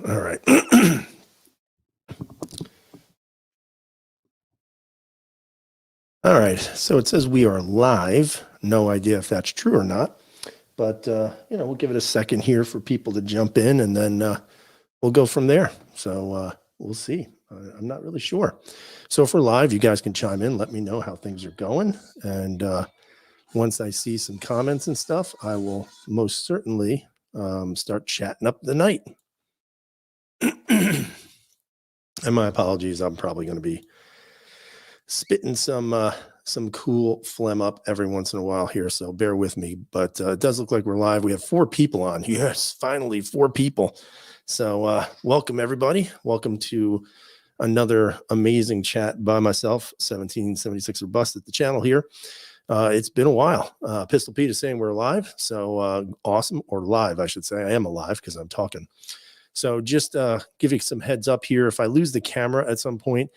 All right. All right. So it says we are live. No idea if that's true or not, but we'll give it a second here for people to jump in, and then we'll go from there. So we'll see. I'm not really sure. So if we're live, you guys can chime in. Let me know how things are going, and once I see some comments and stuff, I will most certainly start chatting up the night. And my apologies. I'm probably going to be spitting some cool phlegm up every once in a while here, so bear with me. But it does look like we're live. We have 4 people on. Yes, finally 4 people. So welcome everybody. Welcome to another amazing chat by myself, 1776 or Bust at the channel here. It's been a while. Pistol Pete is saying we're live, so awesome, or live, I should say. I am alive because I'm talking. So just give you some heads up here. If I lose the camera at some point,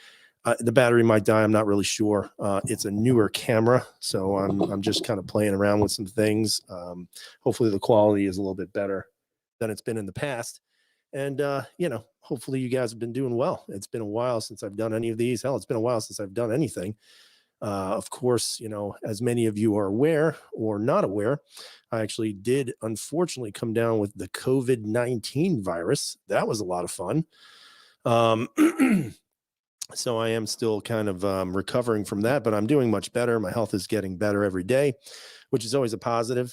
the battery might die. I'm not really sure. It's a newer camera, so I'm just kind of playing around with some things. Hopefully the quality is a little bit better than it's been in the past. And, hopefully you guys have been doing well. It's been a while since I've done any of these. Hell, it's been a while since I've done anything. Of course, as many of you are aware or not aware, I actually did unfortunately come down with the COVID-19 virus. That was a lot of fun. So I am still kind of recovering from that, but I'm doing much better. My health is getting better every day, which is always a positive.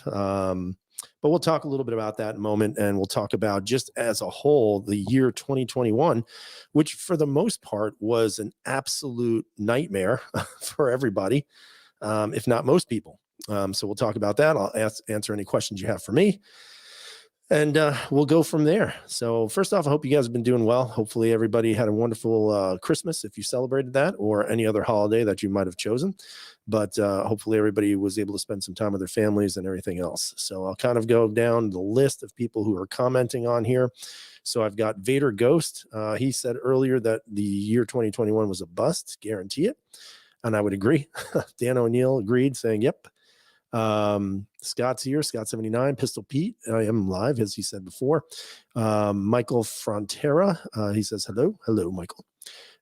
But we'll talk a little bit about that in a moment, and we'll talk about just as a whole the year 2021, which for the most part was an absolute nightmare for everybody, if not most people. So we'll talk about that. I'll answer any questions you have for me. And we'll go from there. So first off, I hope you guys have been doing well. Hopefully everybody had a wonderful Christmas if you celebrated that, or any other holiday that you might have chosen. But hopefully everybody was able to spend some time with their families and everything else. So I'll kind of go down the list of people who are commenting on here. So I've got Vader Ghost. He said earlier that the year 2021 was a bust. Guarantee it. And I would agree. Dan O'Neill agreed, saying, yep. Scott's here, Scott 79, Pistol Pete, I am live, as he said before. Michael Frontera, he says hello Michael.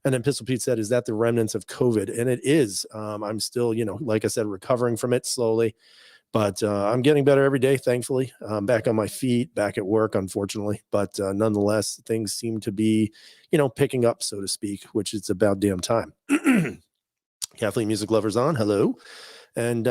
And then Pistol Pete said, is that the remnants of COVID? And it is. I'm still, like I said, recovering from it slowly, but I'm getting better every day, thankfully. I'm back on my feet, back at work, unfortunately, but nonetheless, things seem to be, picking up, so to speak, which is about damn time. Kathleen Music Lovers on, hello. And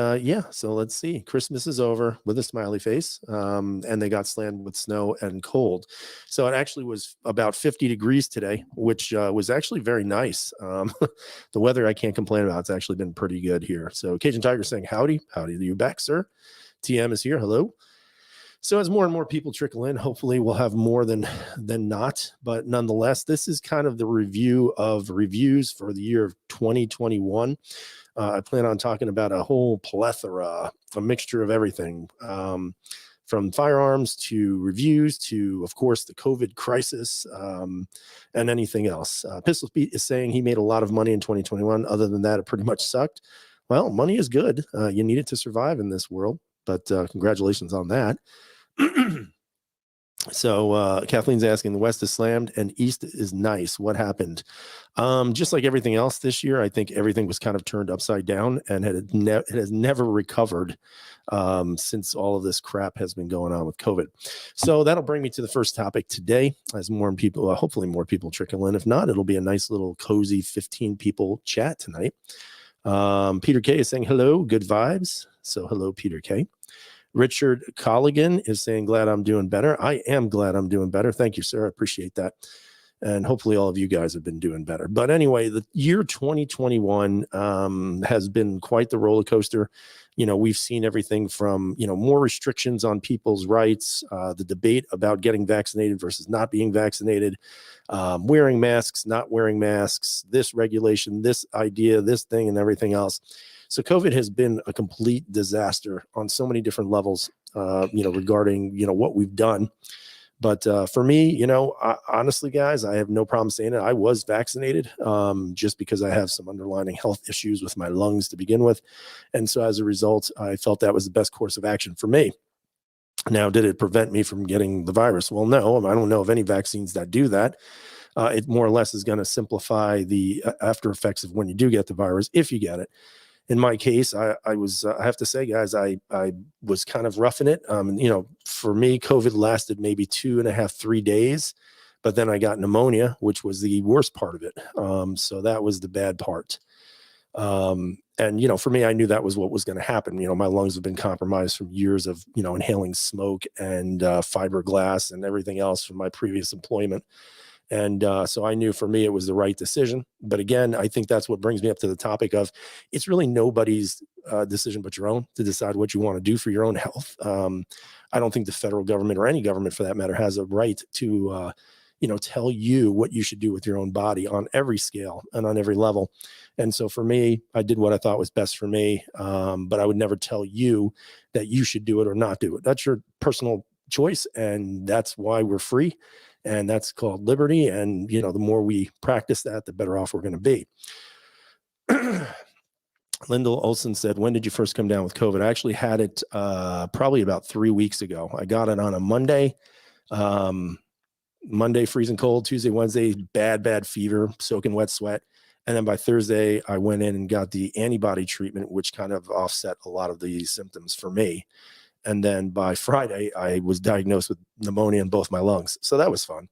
so let's see. Christmas is over with a smiley face, and they got slammed with snow and cold. So it actually was about 50 degrees today, which was actually very nice. The weather I can't complain about. It's actually been pretty good here. So Cajun Tiger saying, howdy. Howdy to you back, sir. TM is here. Hello. So as more and more people trickle in, hopefully we'll have more than not. But nonetheless, this is kind of the review of reviews for the year of 2021. I plan on talking about a whole plethora, a mixture of everything, from firearms to reviews to, of course, the COVID crisis, and anything else. Pistol Pete is saying he made a lot of money in 2021. Other than that, it pretty much sucked. Well, money is good. You need it to survive in this world, but congratulations on that. So Kathleen's asking, the West is slammed and East is nice. What happened? Just like everything else this year, I think everything was kind of turned upside down, and it has never recovered since all of this crap has been going on with COVID. So that'll bring me to the first topic today, as more people, hopefully more people trickle in. If not, it'll be a nice little cozy 15 people chat tonight. Peter K is saying hello, good vibes. So hello, Peter K. Richard Colligan is saying, glad I'm doing better. I am glad I'm doing better. Thank you, sir. I appreciate that. And hopefully all of you guys have been doing better. But anyway, the year 2021 has been quite the roller coaster. We've seen everything from, more restrictions on people's rights, the debate about getting vaccinated versus not being vaccinated, wearing masks, not wearing masks, this regulation, this idea, this thing, and everything else. So COVID has been a complete disaster on so many different levels, regarding, what we've done. But for me, honestly, guys, I have no problem saying it. I was vaccinated just because I have some underlying health issues with my lungs to begin with. And so as a result, I felt that was the best course of action for me. Now, did it prevent me from getting the virus? Well, no, I don't know of any vaccines that do that. It more or less is going to simplify the after effects of when you do get the virus, if you get it. In my case, I was, I have to say, guys, I was kind of roughing it. For me, COVID lasted maybe 2.5, 3 days, but then I got pneumonia, which was the worst part of it. So that was the bad part. And for me, I knew that was what was going to happen. My lungs have been compromised from years of, inhaling smoke and fiberglass and everything else from my previous employment. And so I knew for me, it was the right decision. But again, I think that's what brings me up to the topic of it's really nobody's decision but your own to decide what you want to do for your own health. I don't think the federal government or any government for that matter has a right to, tell you what you should do with your own body on every scale and on every level. And so for me, I did what I thought was best for me. But I would never tell you that you should do it or not do it. That's your personal choice. And that's why we're free. And that's called liberty. And, the more we practice that, the better off we're going to be. Lyndall Olson said, when did you first come down with COVID? I actually had it probably about 3 weeks ago. I got it on a Monday. Monday, freezing cold. Tuesday, Wednesday, bad fever, soaking wet sweat. And then by Thursday, I went in and got the antibody treatment, which kind of offset a lot of the symptoms for me. And then by Friday, I was diagnosed with pneumonia in both my lungs. So that was fun.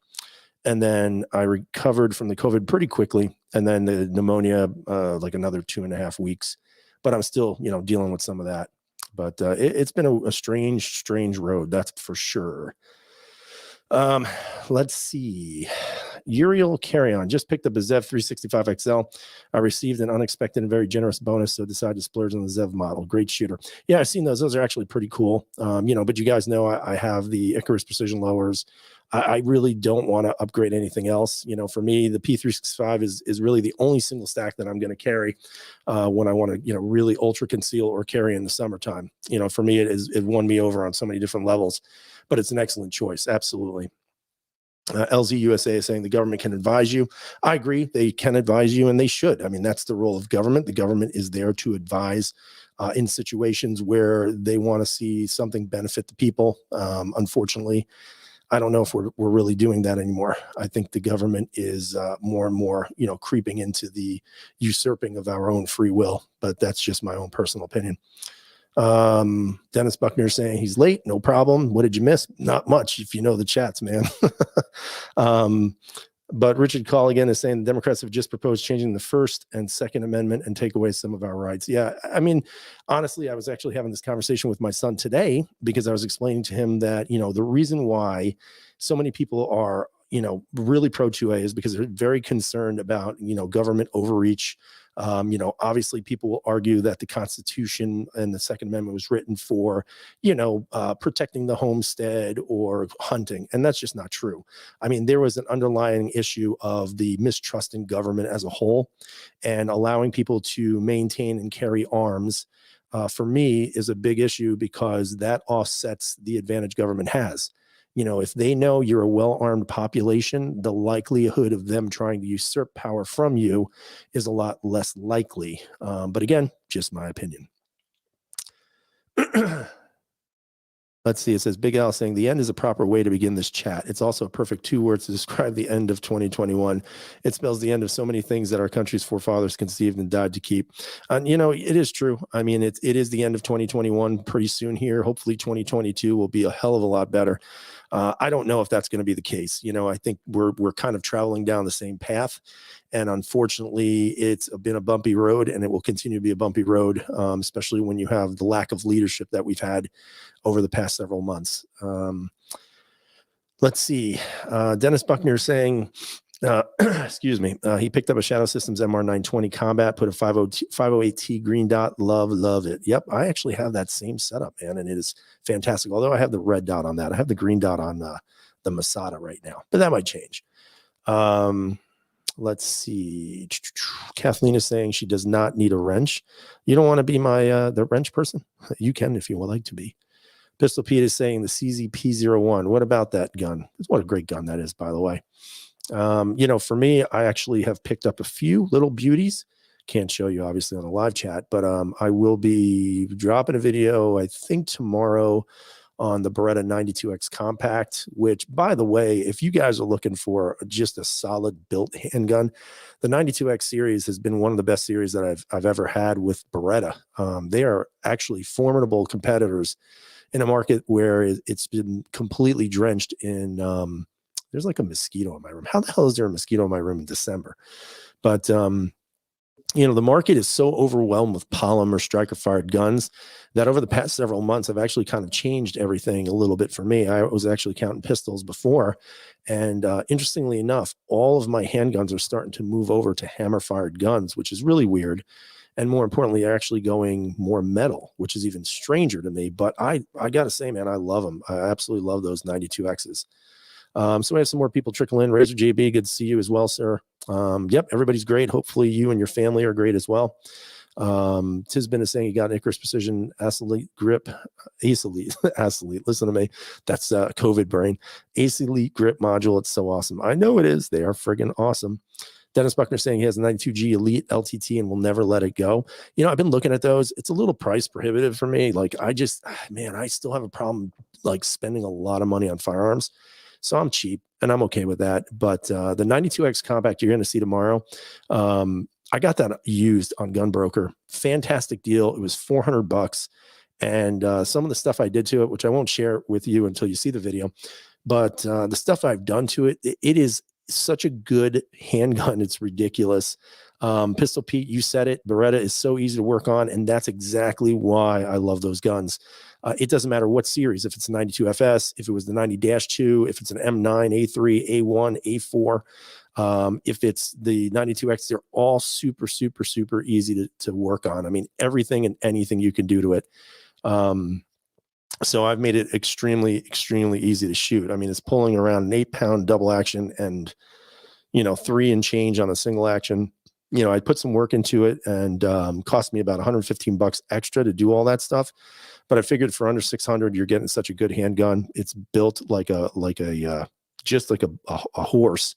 And then I recovered from the COVID pretty quickly. And then the pneumonia, like another 2.5 weeks. But I'm still, dealing with some of that. But it's been a strange road. That's for sure. Let's see. Uriel Carry-On just picked up a ZEV 365 XL. I received an unexpected and very generous bonus, so decided to splurge on the ZEV model. Great shooter. Yeah, I've seen those. Those are actually pretty cool. But you guys know I have the Icarus precision lowers. I really don't want to upgrade anything else. For me, the P365 is really the only single stack that I'm going to carry when I want to, really ultra conceal or carry in the summertime. For me, it won me over on so many different levels, but it's an excellent choice. Absolutely. LZ USA is saying the government can advise you. I agree. They can advise you and they should. I mean, that's the role of government. The government is there to advise in situations where they want to see something benefit the people. Unfortunately, I don't know if we're really doing that anymore. I think the government is more and more, creeping into the usurping of our own free will, but that's just my own personal opinion. Dennis Buckner saying he's late. No problem. What did you miss? Not much. If you know the chats, man. But Richard Colligan is saying the Democrats have just proposed changing the First and Second Amendment and take away some of our rights. Yeah. I mean, honestly, I was actually having this conversation with my son today because I was explaining to him that, the reason why so many people are, really pro 2A is because they're very concerned about, government overreach. Obviously people will argue that the Constitution and the Second Amendment was written for, protecting the homestead or hunting. And that's just not true. I mean, there was an underlying issue of the mistrust in government as a whole, and allowing people to maintain and carry arms for me is a big issue because that offsets the advantage government has. If they know you're a well-armed population, the likelihood of them trying to usurp power from you is a lot less likely. But again, just my opinion. Let's see. It says Big Al saying the end is a proper way to begin this chat. It's also a perfect 2 words to describe the end of 2021. It spells the end of so many things that our country's forefathers conceived and died to keep. And, it is true. I mean, it is the end of 2021 pretty soon here. Hopefully 2022 will be a hell of a lot better. I don't know if that's going to be the case. I think we're kind of traveling down the same path. And unfortunately, it's been a bumpy road, and it will continue to be a bumpy road, especially when you have the lack of leadership that we've had over the past several months. Let's see. Dennis Buckner saying, excuse me, he picked up a Shadow Systems MR920 Combat, put a 508T green dot. Love it. Yep, I actually have that same setup, man, and it is fantastic. Although I have the red dot on that. I have the green dot on the Masada right now, but that might change. Let's see. Kathleen is saying she does not need a wrench. You don't want to be the wrench person? You can if you would like to be. Pistol Pete is saying the CZP-01. What about that gun? What a great gun that is, by the way. For me, I actually have picked up a few little beauties. Can't show you obviously on the live chat, but I will be dropping a video, I think tomorrow, on the Beretta 92X Compact, which, by the way, if you guys are looking for just a solid built handgun, the 92X series has been one of the best series that I've ever had with Beretta. They are actually formidable competitors in a market where it's been completely drenched in, there's like a mosquito in my room. How the hell is there a mosquito in my room in December? But, you know, the market is so overwhelmed with polymer striker fired guns that over the past several months, I've actually kind of changed everything a little bit for me. I was actually counting pistols before. And interestingly enough, all of my handguns are starting to move over to hammer fired guns, which is really weird. And more importantly, they're actually going more metal, which is even stranger to me. But I got to say, man, I love them. I absolutely love those 92Xs. So we have some more people trickle in. Razor JB, good to see you as well, sir. Yep, everybody's great. Hopefully you and your family are great as well. Tisbin is saying he got an Icarus Precision Ace Elite grip. Ace Elite, Ace Elite. Listen to me. That's COVID brain. Ace Elite grip module. It's so awesome. I know it is. They are friggin' awesome. Dennis Buckner saying he has a 92G Elite LTT and will never let it go. You know, I've been looking at those. It's a little price prohibitive for me. Like I still have a problem like spending a lot of money on firearms. So I'm cheap and I'm okay with that. But the 92X Compact you're going to see tomorrow, I got that used on Gunbroker. Fantastic deal. It was $400. And some of the stuff I did to it, which I won't share with you until you see the video, but the stuff I've done to it, it is such a good handgun. It's ridiculous. Pistol Pete, you said it. Beretta is so easy to work on. And that's exactly why I love those guns. It doesn't matter what series, if it's a 92FS, if it was the 90-2, if it's an M9, A3, A1, A4, if it's the 92X, they're all super, super, super easy to work on. I mean, everything and anything you can do to it. So I've made it extremely, extremely easy to shoot. I mean, it's pulling around an 8-pound double action and, you know, 3 and change on a single action. You know, I put some work into it and cost me about $115 extra to do all that stuff. But I figured for under 600, you're getting such a good handgun. It's built like a horse.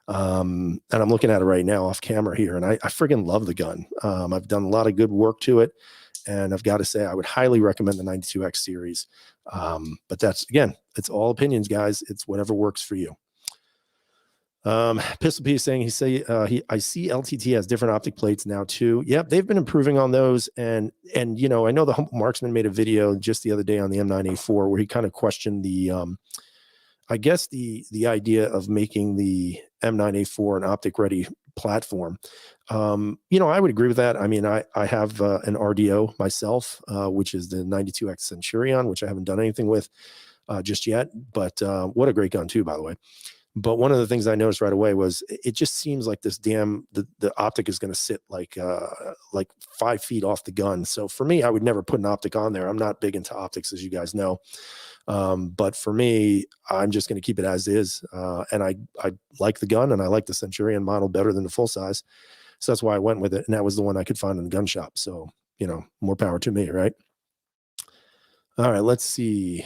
And I'm looking at it right now off camera here, and I friggin' love the gun. I've done a lot of good work to it, and I've got to say I would highly recommend the 92X series. But that's, again, it's all opinions, guys. It's whatever works for you. Pistol P is saying I see LTT has different optic plates now too. Yep, they've been improving on those. And you know, I know the Humble Marksman made a video just the other day on the M9A4 where he kind of questioned the I guess the idea of making the M9A4 an optic ready platform. You know, I would agree with that. I mean, I have an RDO myself, which is the 92X Centurion, which I haven't done anything with just yet, but what a great gun too, by the way. But one of the things I noticed right away was it just seems like this the optic is going to sit like 5 feet off the gun. So for me, I would never put an optic on there. I'm not big into optics, as you guys know. But for me, I'm just going to keep it as is. And I like the gun and I like the Centurion model better than the full size. So that's why I went with it. And that was the one I could find in the gun shop. So, you know, more power to me, right? All right, let's see.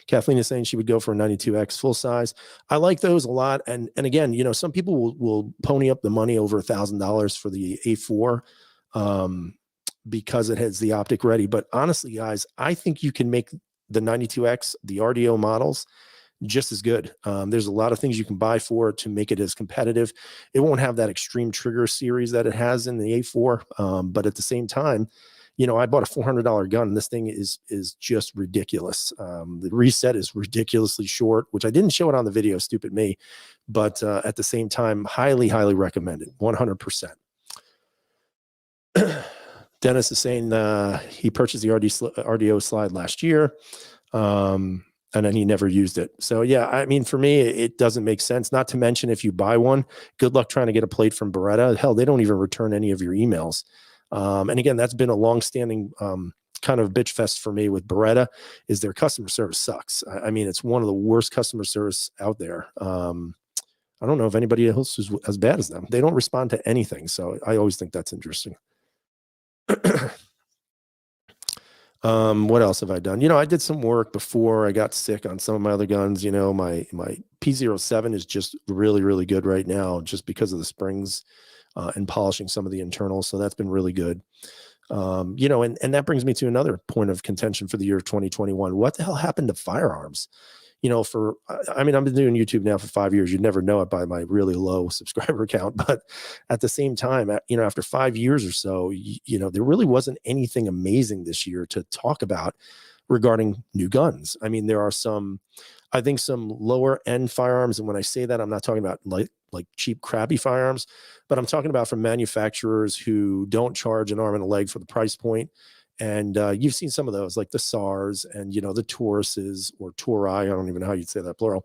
Kathleen is saying she would go for a 92X full size. I like those a lot. And again, you know, some people will pony up the money over $1,000 for the A4 because it has the optic ready. But honestly, guys, I think you can make the 92X, the RDO models, just as good. There's a lot of things you can buy for it to make it as competitive. It won't have that extreme trigger series that it has in the A4. But at the same time, you know, I bought a $400 gun and this thing is just ridiculous. The reset is ridiculously short, which I didn't show it on the video, stupid me. But at the same time, highly, highly recommended, 100%. Dennis is saying he purchased the RDO slide last year. And then he never used it. So yeah, I mean, for me, it doesn't make sense. Not to mention if you buy one, good luck trying to get a plate from Beretta. Hell, they don't even return any of your emails. And again, that's been a long-standing kind of bitch fest for me with Beretta, is their customer service sucks. I mean, it's one of the worst customer service out there. I don't know if anybody else is as bad as them. They don't respond to anything. So I always think that's interesting. What else have I done? You know, I did some work before I got sick on some of my other guns. You know, my P07 is just really, really good right now just because of the springs and polishing some of the internals. So that's been really good. And that brings me to another point of contention for the year of 2021. What the hell happened to firearms? I've been doing YouTube now for 5 years. You'd never know it by my really low subscriber count. But at the same time, after 5 years or so, there really wasn't anything amazing this year to talk about regarding new guns. I mean, there are some lower end firearms. And when I say that, I'm not talking about like cheap, crappy firearms, but I'm talking about from manufacturers who don't charge an arm and a leg for the price point. And you've seen some of those, like the SARS and, the Tauruses or Tauri. I don't even know how you'd say that plural.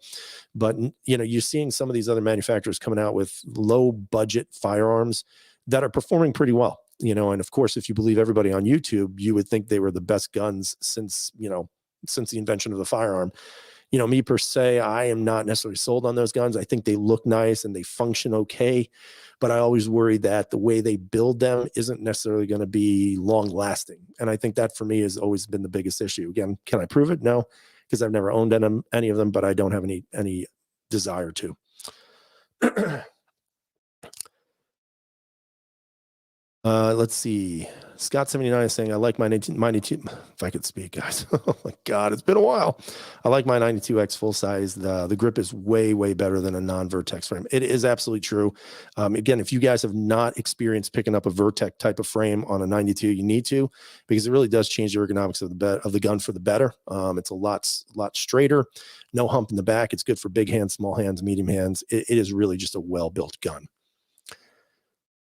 But, you're seeing some of these other manufacturers coming out with low budget firearms that are performing pretty well. And of course, if you believe everybody on YouTube, you would think they were the best guns since the invention of the firearm. Me per se, I am not necessarily sold on those guns. I think they look nice and they function okay, but I always worry that the way they build them isn't necessarily going to be long lasting. And I think that for me has always been the biggest issue. Again, can I prove it? No, because I've never owned any of them, but I don't have any desire to. Let's see. Scott79 is saying, I like my 92. If I could speak, guys. Oh my God, it's been a while. I like my 92X full size. The grip is way, way better than a non-Vertex frame. It is absolutely true. Again, if you guys have not experienced picking up a Vertex type of frame on a 92, you need to, because it really does change the ergonomics of the gun for the better. It's a lot straighter, no hump in the back. It's good for big hands, small hands, medium hands. It is really just a well-built gun.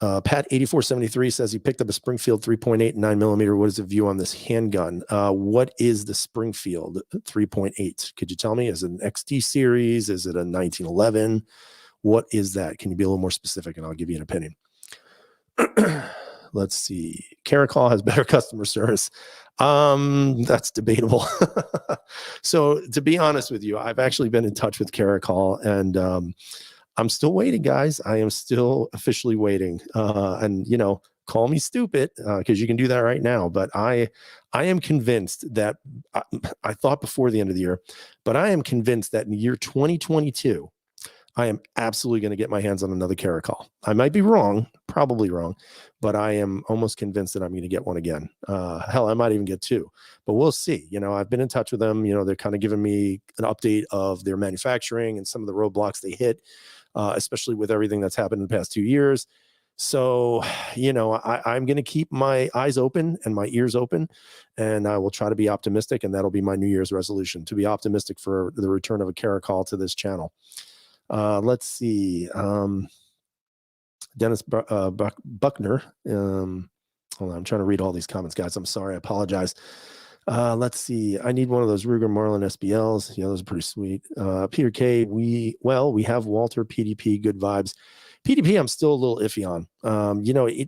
Pat8473 says he picked up a Springfield 3.8 and 9mm. What is the view on this handgun? What is the Springfield 3.8? Could you tell me? Is it an XT series? Is it a 1911? What is that? Can you be a little more specific and I'll give you an opinion? Let's see. Caracol has better customer service. That's debatable. So to be honest with you, I've actually been in touch with Caracol and I'm still waiting, guys. I am still officially waiting. And call me stupid because you can do that right now. But I am convinced that I thought before the end of the year, but I am convinced that in the year 2022, I am absolutely going to get my hands on another Caracol. I might be wrong, probably wrong, but I am almost convinced that I'm going to get one again. Hell, I might even get two, but we'll see. I've been in touch with them. They're kind of giving me an update of their manufacturing and some of the roadblocks they hit. Especially with everything that's happened in the past 2 years. So, I'm going to keep my eyes open and my ears open, and I will try to be optimistic. And that'll be my New Year's resolution, to be optimistic for the return of a Caracol to this channel. Let's see. Dennis Buckner. Hold on, I'm trying to read all these comments, guys. I'm sorry. I apologize. Let's see. I need one of those Ruger Marlin SBLs. Yeah, those are pretty sweet. Peter K. We have Walter PDP. Good vibes. PDP, I'm still a little iffy on.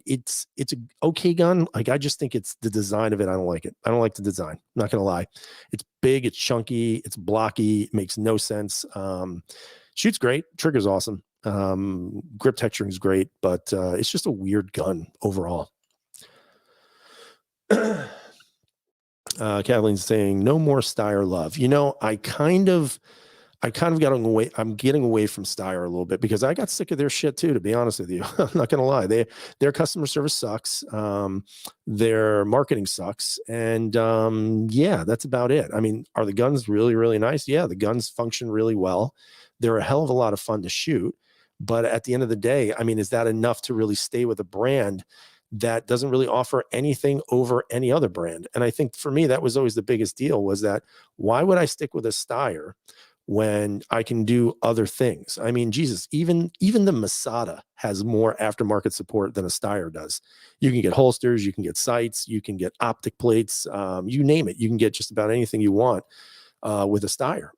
It's an okay gun. Like, I just think it's the design of it. I don't like it. I don't like the design. I'm not gonna lie. It's big. It's chunky. It's blocky. It makes no sense. Shoots great. Trigger's awesome. Grip texturing is great, but it's just a weird gun overall. Kathleen's saying no more Steyr love. I kind of got away. I'm getting away from Steyr a little bit because I got sick of their shit too, to be honest with you. I'm not gonna lie. Their customer service sucks. Their marketing sucks. And yeah, that's about it. I mean, are the guns really, really nice? Yeah, the guns function really well. They're a hell of a lot of fun to shoot. But at the end of the day, I mean, is that enough to really stay with a brand that doesn't really offer anything over any other brand? And I think for me, that was always the biggest deal, was that why would I stick with a Steyr when I can do other things? I mean, Jesus, even the Masada has more aftermarket support than a Steyr does. You can get holsters, you can get sights, you can get optic plates, you name it. You can get just about anything you want with a Steyr,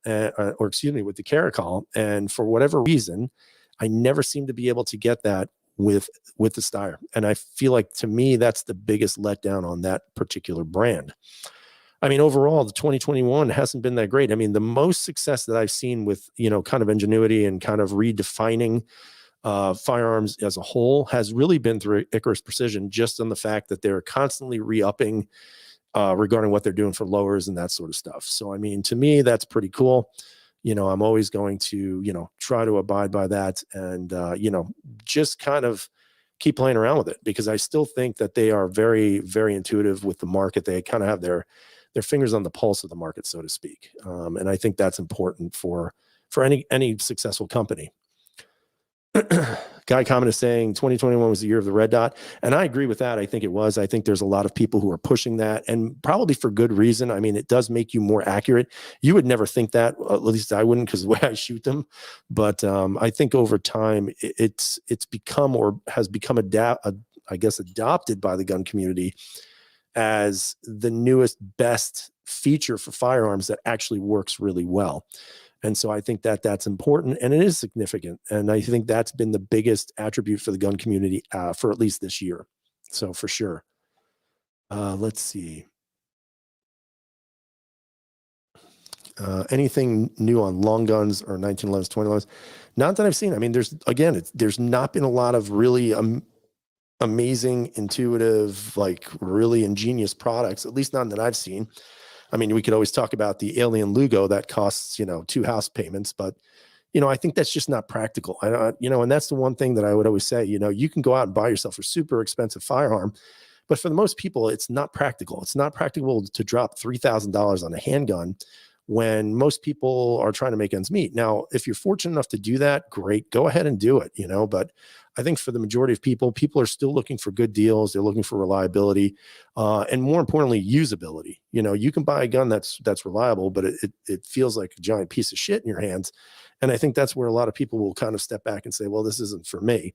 or excuse me, with the Caracol. And for whatever reason, I never seem to be able to get that with the Steyr. And I feel like, to me, that's the biggest letdown on that particular brand. I mean, overall, the 2021 hasn't been that great. I mean, the most success that I've seen with, kind of ingenuity and kind of redefining firearms as a whole has really been through Icarus Precision, just on the fact that they're constantly re-upping regarding what they're doing for lowers and that sort of stuff. So, I mean, to me, that's pretty cool. I'm always going to, try to abide by that and, just kind of keep playing around with it, because I still think that they are very, very intuitive with the market. They kind of have their fingers on the pulse of the market, so to speak. And I think that's important for any successful company. Guy comment is saying 2021 was the year of the red dot. And I agree with that. I think it was. I think there's a lot of people who are pushing that, and probably for good reason. I mean, it does make you more accurate. You would never think that, at least I wouldn't, because the way I shoot them. But I think over time, it's become, or has become I guess, adopted by the gun community as the newest, best feature for firearms that actually works really well. And so I think that that's important, and it is significant. And I think that's been the biggest attribute for the gun community for at least this year. So for sure. Let's see. Anything new on long guns or 1911s, 2011s? Not that I've seen. I mean, there's not been a lot of really amazing, intuitive, like really ingenious products, at least none that I've seen. I mean, we could always talk about the Alien Lugo that costs, 2 house payments, but, I think that's just not practical. And that's the one thing that I would always say, you can go out and buy yourself a super expensive firearm, but for the most people, it's not practical. It's not practical to drop $3,000 on a handgun when most people are trying to make ends meet. Now, if you're fortunate enough to do that, great, go ahead and do it, but I think for the majority of people are still looking for good deals. They're looking for reliability, and more importantly, usability. You can buy a gun that's reliable, but it feels like a giant piece of shit in your hands. And I think that's where a lot of people will kind of step back and say, well, this isn't for me,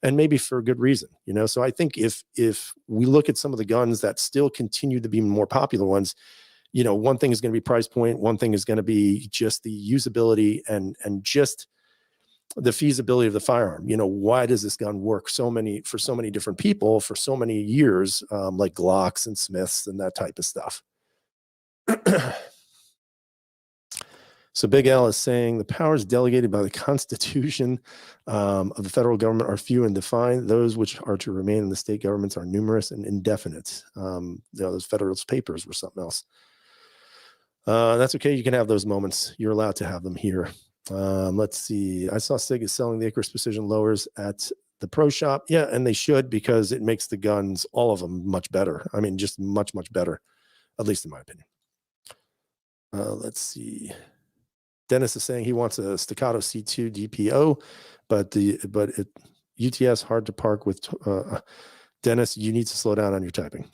and maybe for a good reason. So I think if we look at some of the guns that still continue to be more popular ones, one thing is going to be price point. One thing is going to be just the usability and just the feasibility of the firearm. Why does this gun work for so many different people for so many years, like Glocks and Smiths and that type of stuff. So Big L is saying the powers delegated by the Constitution of the federal government are few and defined. Those which are to remain in the state governments are numerous and indefinite. Those Federalist Papers were something else. That's okay. You can have those moments. You're allowed to have them here. Let's see. I saw Sig is selling the Icarus Precision lowers at the pro shop. Yeah, and they should, because it makes the guns, all of them, much better. I mean, just much, much better, at least in my opinion. Let's see. Dennis is saying he wants a staccato C2 DPO, but UTS hard to park with. Dennis, you need to slow down on your typing.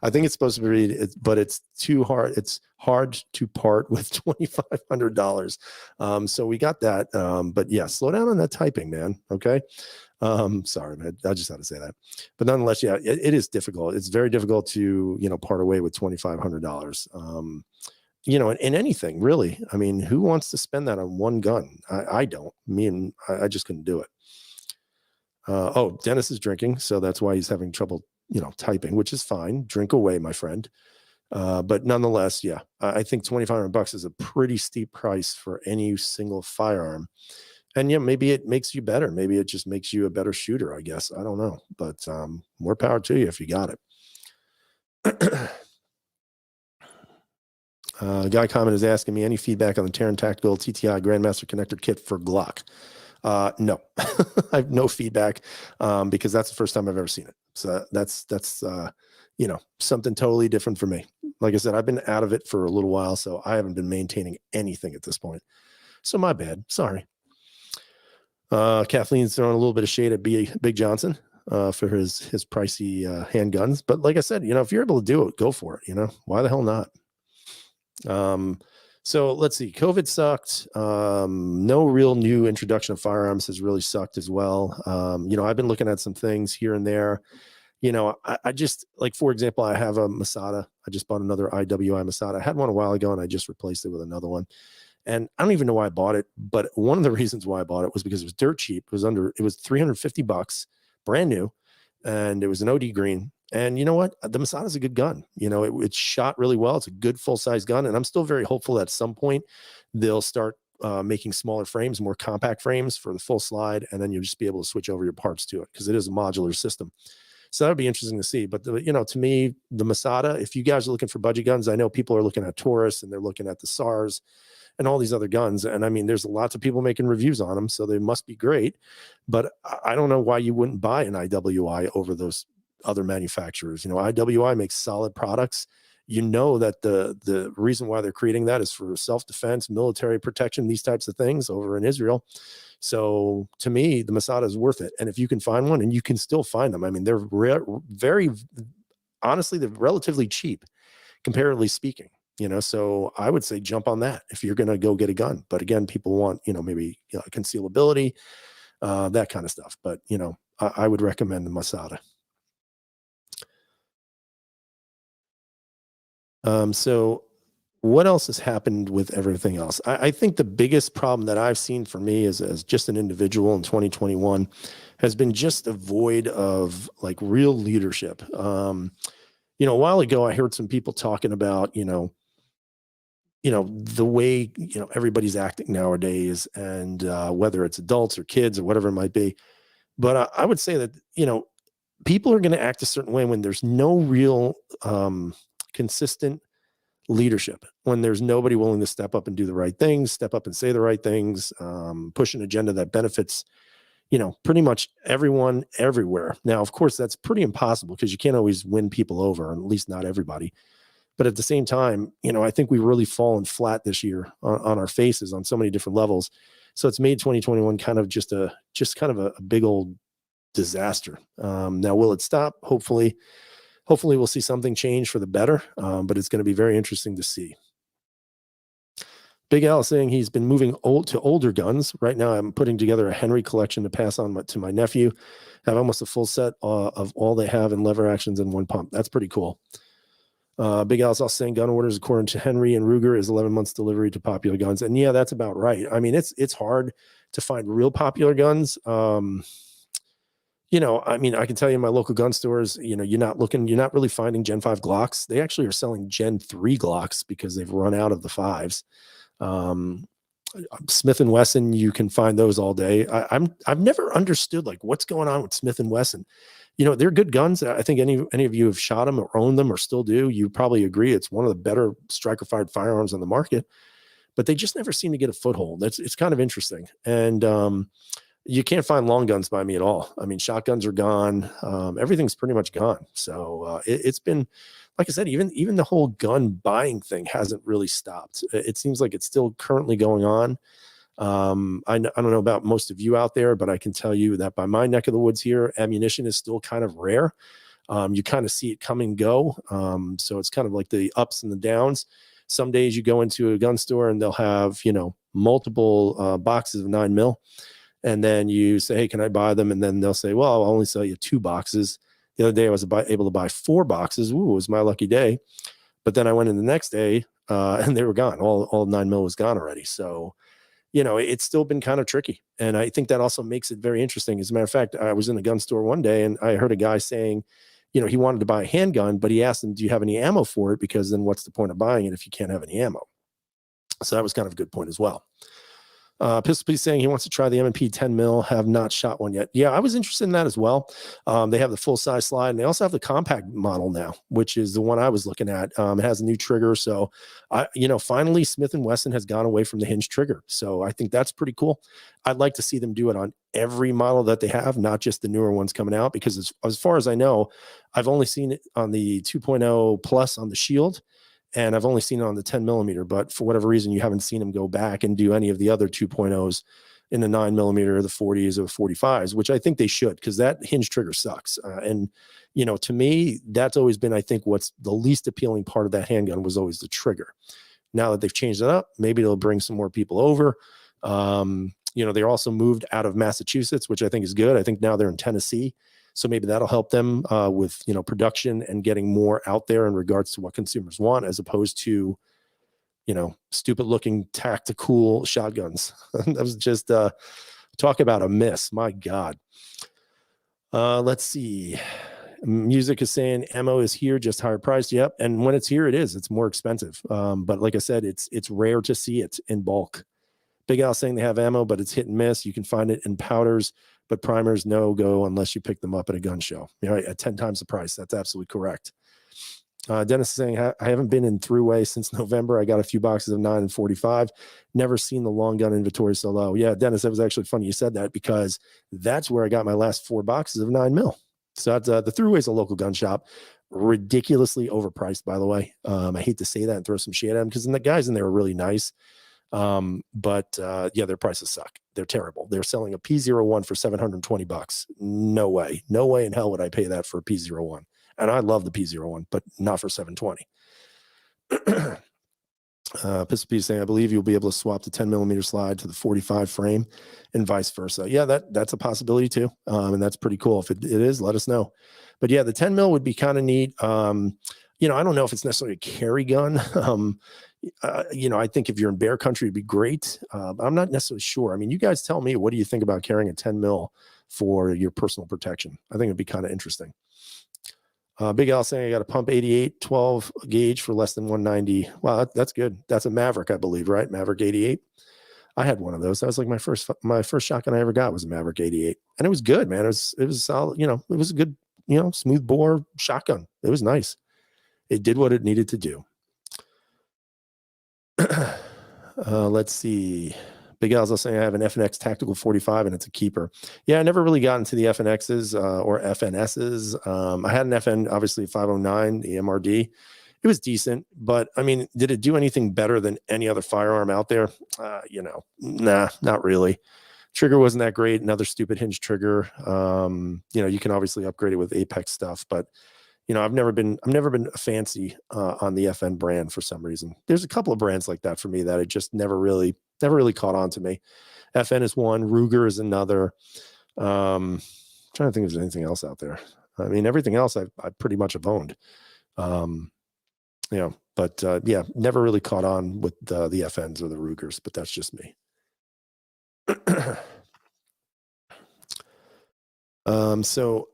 I think it's supposed to be read, but it's too hard. It's hard to part with $2,500. So we got that. But yeah, slow down on that typing, man. Okay. Sorry, man. I just had to say that. But nonetheless, yeah, it is difficult. It's very difficult to, part away with $2,500. In anything really. I mean, who wants to spend that on one gun? I don't. I just couldn't do it. Dennis is drinking, so that's why he's having trouble typing, which is fine. Drink away, my friend. But nonetheless, yeah, I think $2,500 is a pretty steep price for any single firearm. And yeah, maybe it makes you better. Maybe it just makes you a better shooter, I guess. I don't know, but more power to you if you got it. Guy comment is asking me any feedback on the Terran Tactical TTI Grandmaster connector kit for Glock. No, I have no feedback because that's the first time I've ever seen it. So that's something totally different for me. Like I said, I've been out of it for a little while, so I haven't been maintaining anything at this point. So my bad. Sorry. Kathleen's throwing a little bit of shade at Big Johnson for his pricey handguns. But like I said, if you're able to do it, go for it. Why the hell not? So let's see. COVID sucked. No real new introduction of firearms has really sucked as well. I've been looking at some things here and there. I just, like, for example, I have a Masada. I just bought another IWI Masada. I had one a while ago and I just replaced it with another one. And I don't even know why I bought it, but one of the reasons why I bought it was because it was dirt cheap. It was $350, brand new, and it was an OD green. And you know what? The Masada is a good gun. It shot really well. It's a good full-size gun, and I'm still very hopeful that at some point they'll start making smaller frames, more compact frames for the full slide, and then you'll just be able to switch over your parts to it because it is a modular system. So that would be interesting to see. But to me, the Masada, if you guys are looking for budget guns, I know people are looking at Taurus and they're looking at the SARS and all these other guns. And I mean, there's lots of people making reviews on them, so they must be great. But I don't know why you wouldn't buy an IWI over those other manufacturers. IWI makes solid products. That the reason why they're creating that is for self-defense, military protection, these types of things over in Israel. So to me, the Masada is worth it. And if you can find one, and you can still find them, I mean, they're very, honestly, they're relatively cheap, comparatively speaking. So I would say jump on that if you're going to go get a gun. But again, people want, maybe concealability, that kind of stuff. But, I would recommend the Masada. So what else has happened with everything else? I think the biggest problem that I've seen for me as just an individual in 2021 has been just a void of like real leadership. A while ago, I heard some people talking about, the way, everybody's acting nowadays, and whether it's adults or kids or whatever it might be. But I would say that, people are going to act a certain way when there's no real consistent leadership, when there's nobody willing to step up and do the right things, step up and say the right things, push an agenda that benefits, pretty much everyone everywhere. Now, of course, that's pretty impossible because you can't always win people over, at least not everybody. But at the same time, I think we've really fallen flat this year on our faces on so many different levels. So it's made 2021 kind of just kind of a big old disaster. Now, will it stop? Hopefully we'll see something change for the better, but it's going to be very interesting to see. Big Al saying he's been moving to older guns. Right now, I'm putting together a Henry collection to pass on to my nephew. I have almost a full set of all they have in lever actions and one pump. That's pretty cool. Big Al's also saying gun orders, according to Henry and Ruger, is 11 months delivery to popular guns. And yeah, that's about right. I mean, it's hard to find real popular guns. I mean, I can tell you in my local gun stores, you're not really finding Gen 5 Glocks. They actually are selling Gen 3 Glocks because they've run out of the 5s. Smith & Wesson, you can find those all day. I've never understood like what's going on with Smith & Wesson. They're good guns. I think any of you have shot them or owned them or still do. You probably agree it's one of the better striker-fired firearms on the market, but they just never seem to get a foothold. It's kind of interesting. And you can't find long guns by me at all. I mean, shotguns are gone. Everything's pretty much gone. So it's been, like I said, even the whole gun buying thing hasn't really stopped. It seems like it's still currently going on. I don't know about most of you out there, but I can tell you that by my neck of the woods here, ammunition is still kind of rare. You kind of see it come and go. So it's kind of like the ups and the downs. Some days you go into a gun store and they'll have, multiple boxes of 9mm. And then you say, hey, can I buy them? And then they'll say, well, I'll only sell you 2 boxes. The other day I was able to buy 4 boxes. Ooh, it was my lucky day. But then I went in the next day and they were gone. All 9mm was gone already. So, it's still been kind of tricky. And I think that also makes it very interesting. As a matter of fact, I was in a gun store one day and I heard a guy saying, he wanted to buy a handgun, but he asked him, do you have any ammo for it? Because then what's the point of buying it if you can't have any ammo? So that was kind of a good point as well. Pistol Pete saying he wants to try the M&P 10mm, have not shot one yet. Yeah, I was interested in that as well. They have the full size slide and they also have the compact model now, which is the one I was looking at. It has a new trigger. So finally Smith & Wesson has gone away from the hinge trigger. So I think that's pretty cool. I'd like to see them do it on every model that they have, not just the newer ones coming out, because as far as I know, I've only seen it on the 2.0 plus on the Shield. And I've only seen it on the 10mm, but for whatever reason, you haven't seen them go back and do any of the other 2.0s in the 9mm or the 40s or 45s, which I think they should, because that hinge trigger sucks. And to me, that's always been, I think, what's the least appealing part of that handgun was always the trigger. Now that they've changed it up, maybe it'll bring some more people over. They're also moved out of Massachusetts, which I think is good. I think now they're in Tennessee. So maybe that'll help them with, production and getting more out there in regards to what consumers want, as opposed to, stupid looking tactical shotguns. That was just talk about a miss. My God. Let's see. Music is saying ammo is here, just higher priced. Yep. And when it's here, it's more expensive. But like I said, it's rare to see it in bulk. Big Al saying they have ammo, but it's hit and miss. You can find it in powders, but primers no go unless you pick them up at a gun show. At 10 times the price. That's absolutely correct. Dennis is saying, I haven't been in Thruway since November. I got a few boxes of 9 and 45. Never seen the long gun inventory so low. Yeah, Dennis, that was actually funny you said that, because that's where I got my last 4 boxes of 9 mil. So that's the Thruway is a local gun shop. Ridiculously overpriced, by the way. I hate to say that and throw some shade at them, because the guys in there are really nice. But yeah, their prices suck. They're terrible. They're selling a P01 for $720. No way in hell would I pay that for a P01. And I love the P01, but not for $720. Pistol P saying, I believe you'll be able to swap the 10 millimeter slide to the 45 frame and vice versa. Yeah, that's a possibility too. And that's pretty cool. If it is, let us know. But yeah, the 10 mil would be kind of neat. I don't know if it's necessarily a carry gun. I think if you're in bear country, it'd be great. I'm not necessarily sure. I mean, you guys tell me, what do you think about carrying a 10 mil for your personal protection? I think it'd be kind of interesting. Big Al saying, I got a pump 88 12 gauge for less than 190. Wow, that's good. That's a Maverick, I believe, right? Maverick 88. I had one of those. That was like my first shotgun I ever got was a Maverick 88, and it was good, man. It was solid. It was a good, smooth bore shotgun. It was nice. It did what it needed to do. Let's see. Big Al's saying, I have an FNX Tactical 45 and it's a keeper. Yeah, I never really got into the FNXs or FNSs. I had an FN, obviously 509, the MRD. It was decent, but I mean, did it do anything better than any other firearm out there? Nah, not really. Trigger wasn't that great. Another stupid hinge trigger. You can obviously upgrade it with Apex stuff, but I've never been a fancy on the FN brand for some reason. There's a couple of brands like that for me that it just never really caught on to me. FN is one, Ruger is another. Trying to think if there's anything else out there. I mean, everything else I pretty much have owned. But yeah, never really caught on with the FNs or the Rugers, but that's just me. So,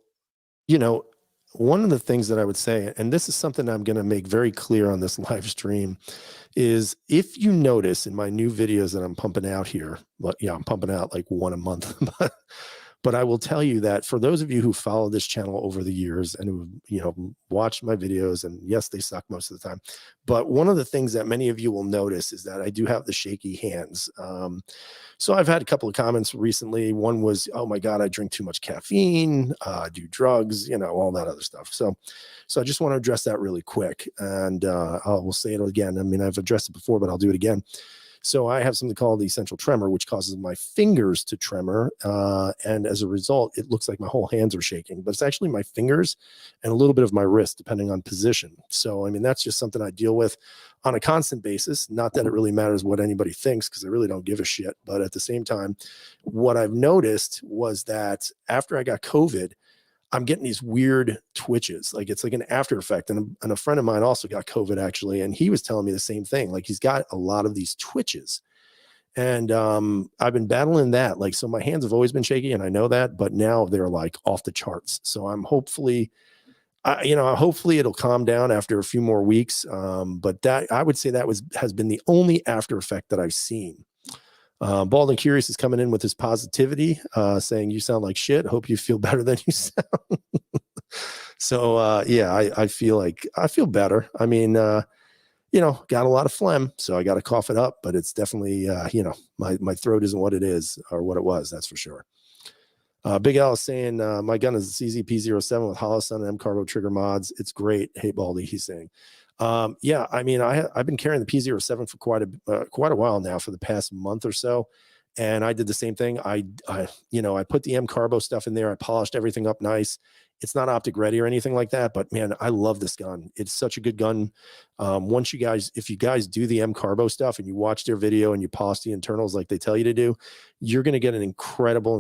one of the things that I would say, and this is something I'm going to make very clear on this live stream, is if you notice in my new videos that I'm pumping out here, I'm pumping out like one a month, but I will tell you that for those of you who follow this channel over the years and who, watched my videos, and yes, they suck most of the time, but one of the things that many of you will notice is that I do have the shaky hands. So I've had a couple of comments recently. One was, oh my God, I drink too much caffeine, do drugs, all that other stuff. So I just want to address that really quick. And we'll say it again. I mean, I've addressed it before, but I'll do it again. So I have something called the essential tremor, which causes my fingers to tremor. And as a result, it looks like my whole hands are shaking, but it's actually my fingers and a little bit of my wrist, depending on position. So, I mean, that's just something I deal with on a constant basis. Not that it really matters what anybody thinks, because I really don't give a shit. But at the same time, what I've noticed was that after I got COVID, I'm getting these weird twitches. Like it's like an after effect. And a friend of mine also got COVID actually. And he was telling me the same thing. Like he's got a lot of these twitches. And I've been battling that. Like, so my hands have always been shaky and I know that, but now they're like off the charts. So I'm hopefully it'll calm down after a few more weeks. But that, I would say that has been the only after effect that I've seen. Bald and Curious is coming in with his positivity, saying you sound like shit. Hope you feel better than you sound. So yeah, I feel better. I mean, got a lot of phlegm, so I got to cough it up, but it's definitely, my throat isn't what it is or what it was. That's for sure. Big Al is saying, my gun is a CZP07 with hollow sun and M Carbo trigger mods. It's great. Hey, Baldy, he's saying. Yeah, I mean, I've been carrying the P07 for quite a while now, for the past month or so. And I did the same thing. I put the M Carbo stuff in there. I polished everything up nice. It's not optic ready or anything like that, but man, I love this gun. It's such a good gun. If you guys do the M Carbo stuff and you watch their video and you polish the internals like they tell you to do, you're going to get an incredible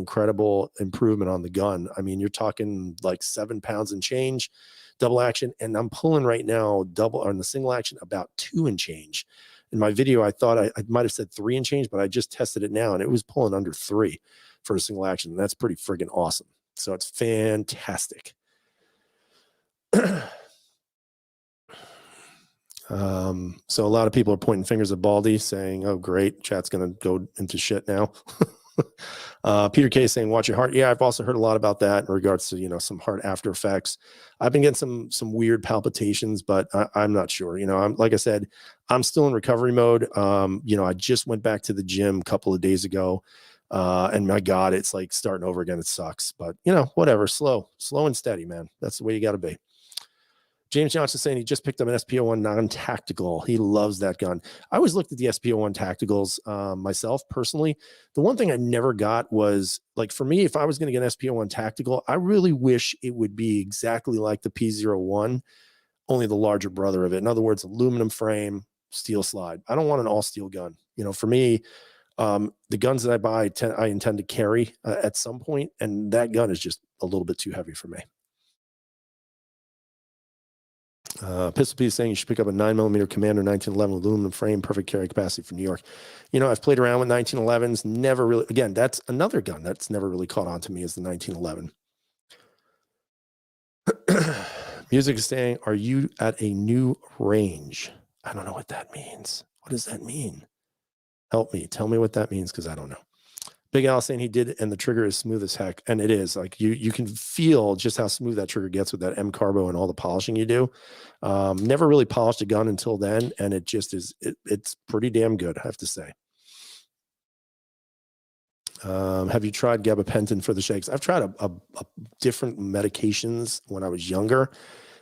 improvement on the gun. I mean, you're talking like 7 pounds and change, double action. And I'm pulling right now on the single action about 2 and change. In my video, I thought I might have said 3 and change, but I just tested it now and it was pulling under 3 for a single action. And that's pretty friggin' awesome. So it's fantastic. So a lot of people are pointing fingers at Baldy saying, oh, great, chat's going to go into shit now. Peter K is saying, watch your heart. Yeah, I've also heard a lot about that in regards to, some heart after effects. I've been getting some weird palpitations, but I'm not sure. I'm, like I said, I'm still in recovery mode. I just went back to the gym a couple of days ago. And my God, it's like starting over again. It sucks, but whatever, slow and steady, man. That's the way you got to be. James Johnson saying he just picked up an SPO1 non-tactical. He loves that gun. I always looked at the SPO1 tacticals myself personally. The one thing I never got was, like, for me, if I was going to get an SPO1 tactical, I really wish it would be exactly like the P01, only the larger brother of it. In other words, aluminum frame, steel slide. I don't want an all steel gun. For me, the guns that I buy, I intend to carry at some point, and that gun is just a little bit too heavy for me. Pistol P is saying you should pick up a 9mm Commander 1911 aluminum frame, perfect carry capacity for New York. I've played around with 1911s, never really, again, that's another gun that's never really caught on to me as the 1911. Music is saying, are you at a new range? I don't know what that means. What does that mean? Help me. Tell me what that means, because I don't know. Big Al saying he did, and the trigger is smooth as heck. And it is. Like, you can feel just how smooth that trigger gets with that M Carbo and all the polishing you do. Never really polished a gun until then, and it just is, it's pretty damn good, I have to say. Have you tried gabapentin for the shakes? I've tried a different medications when I was younger.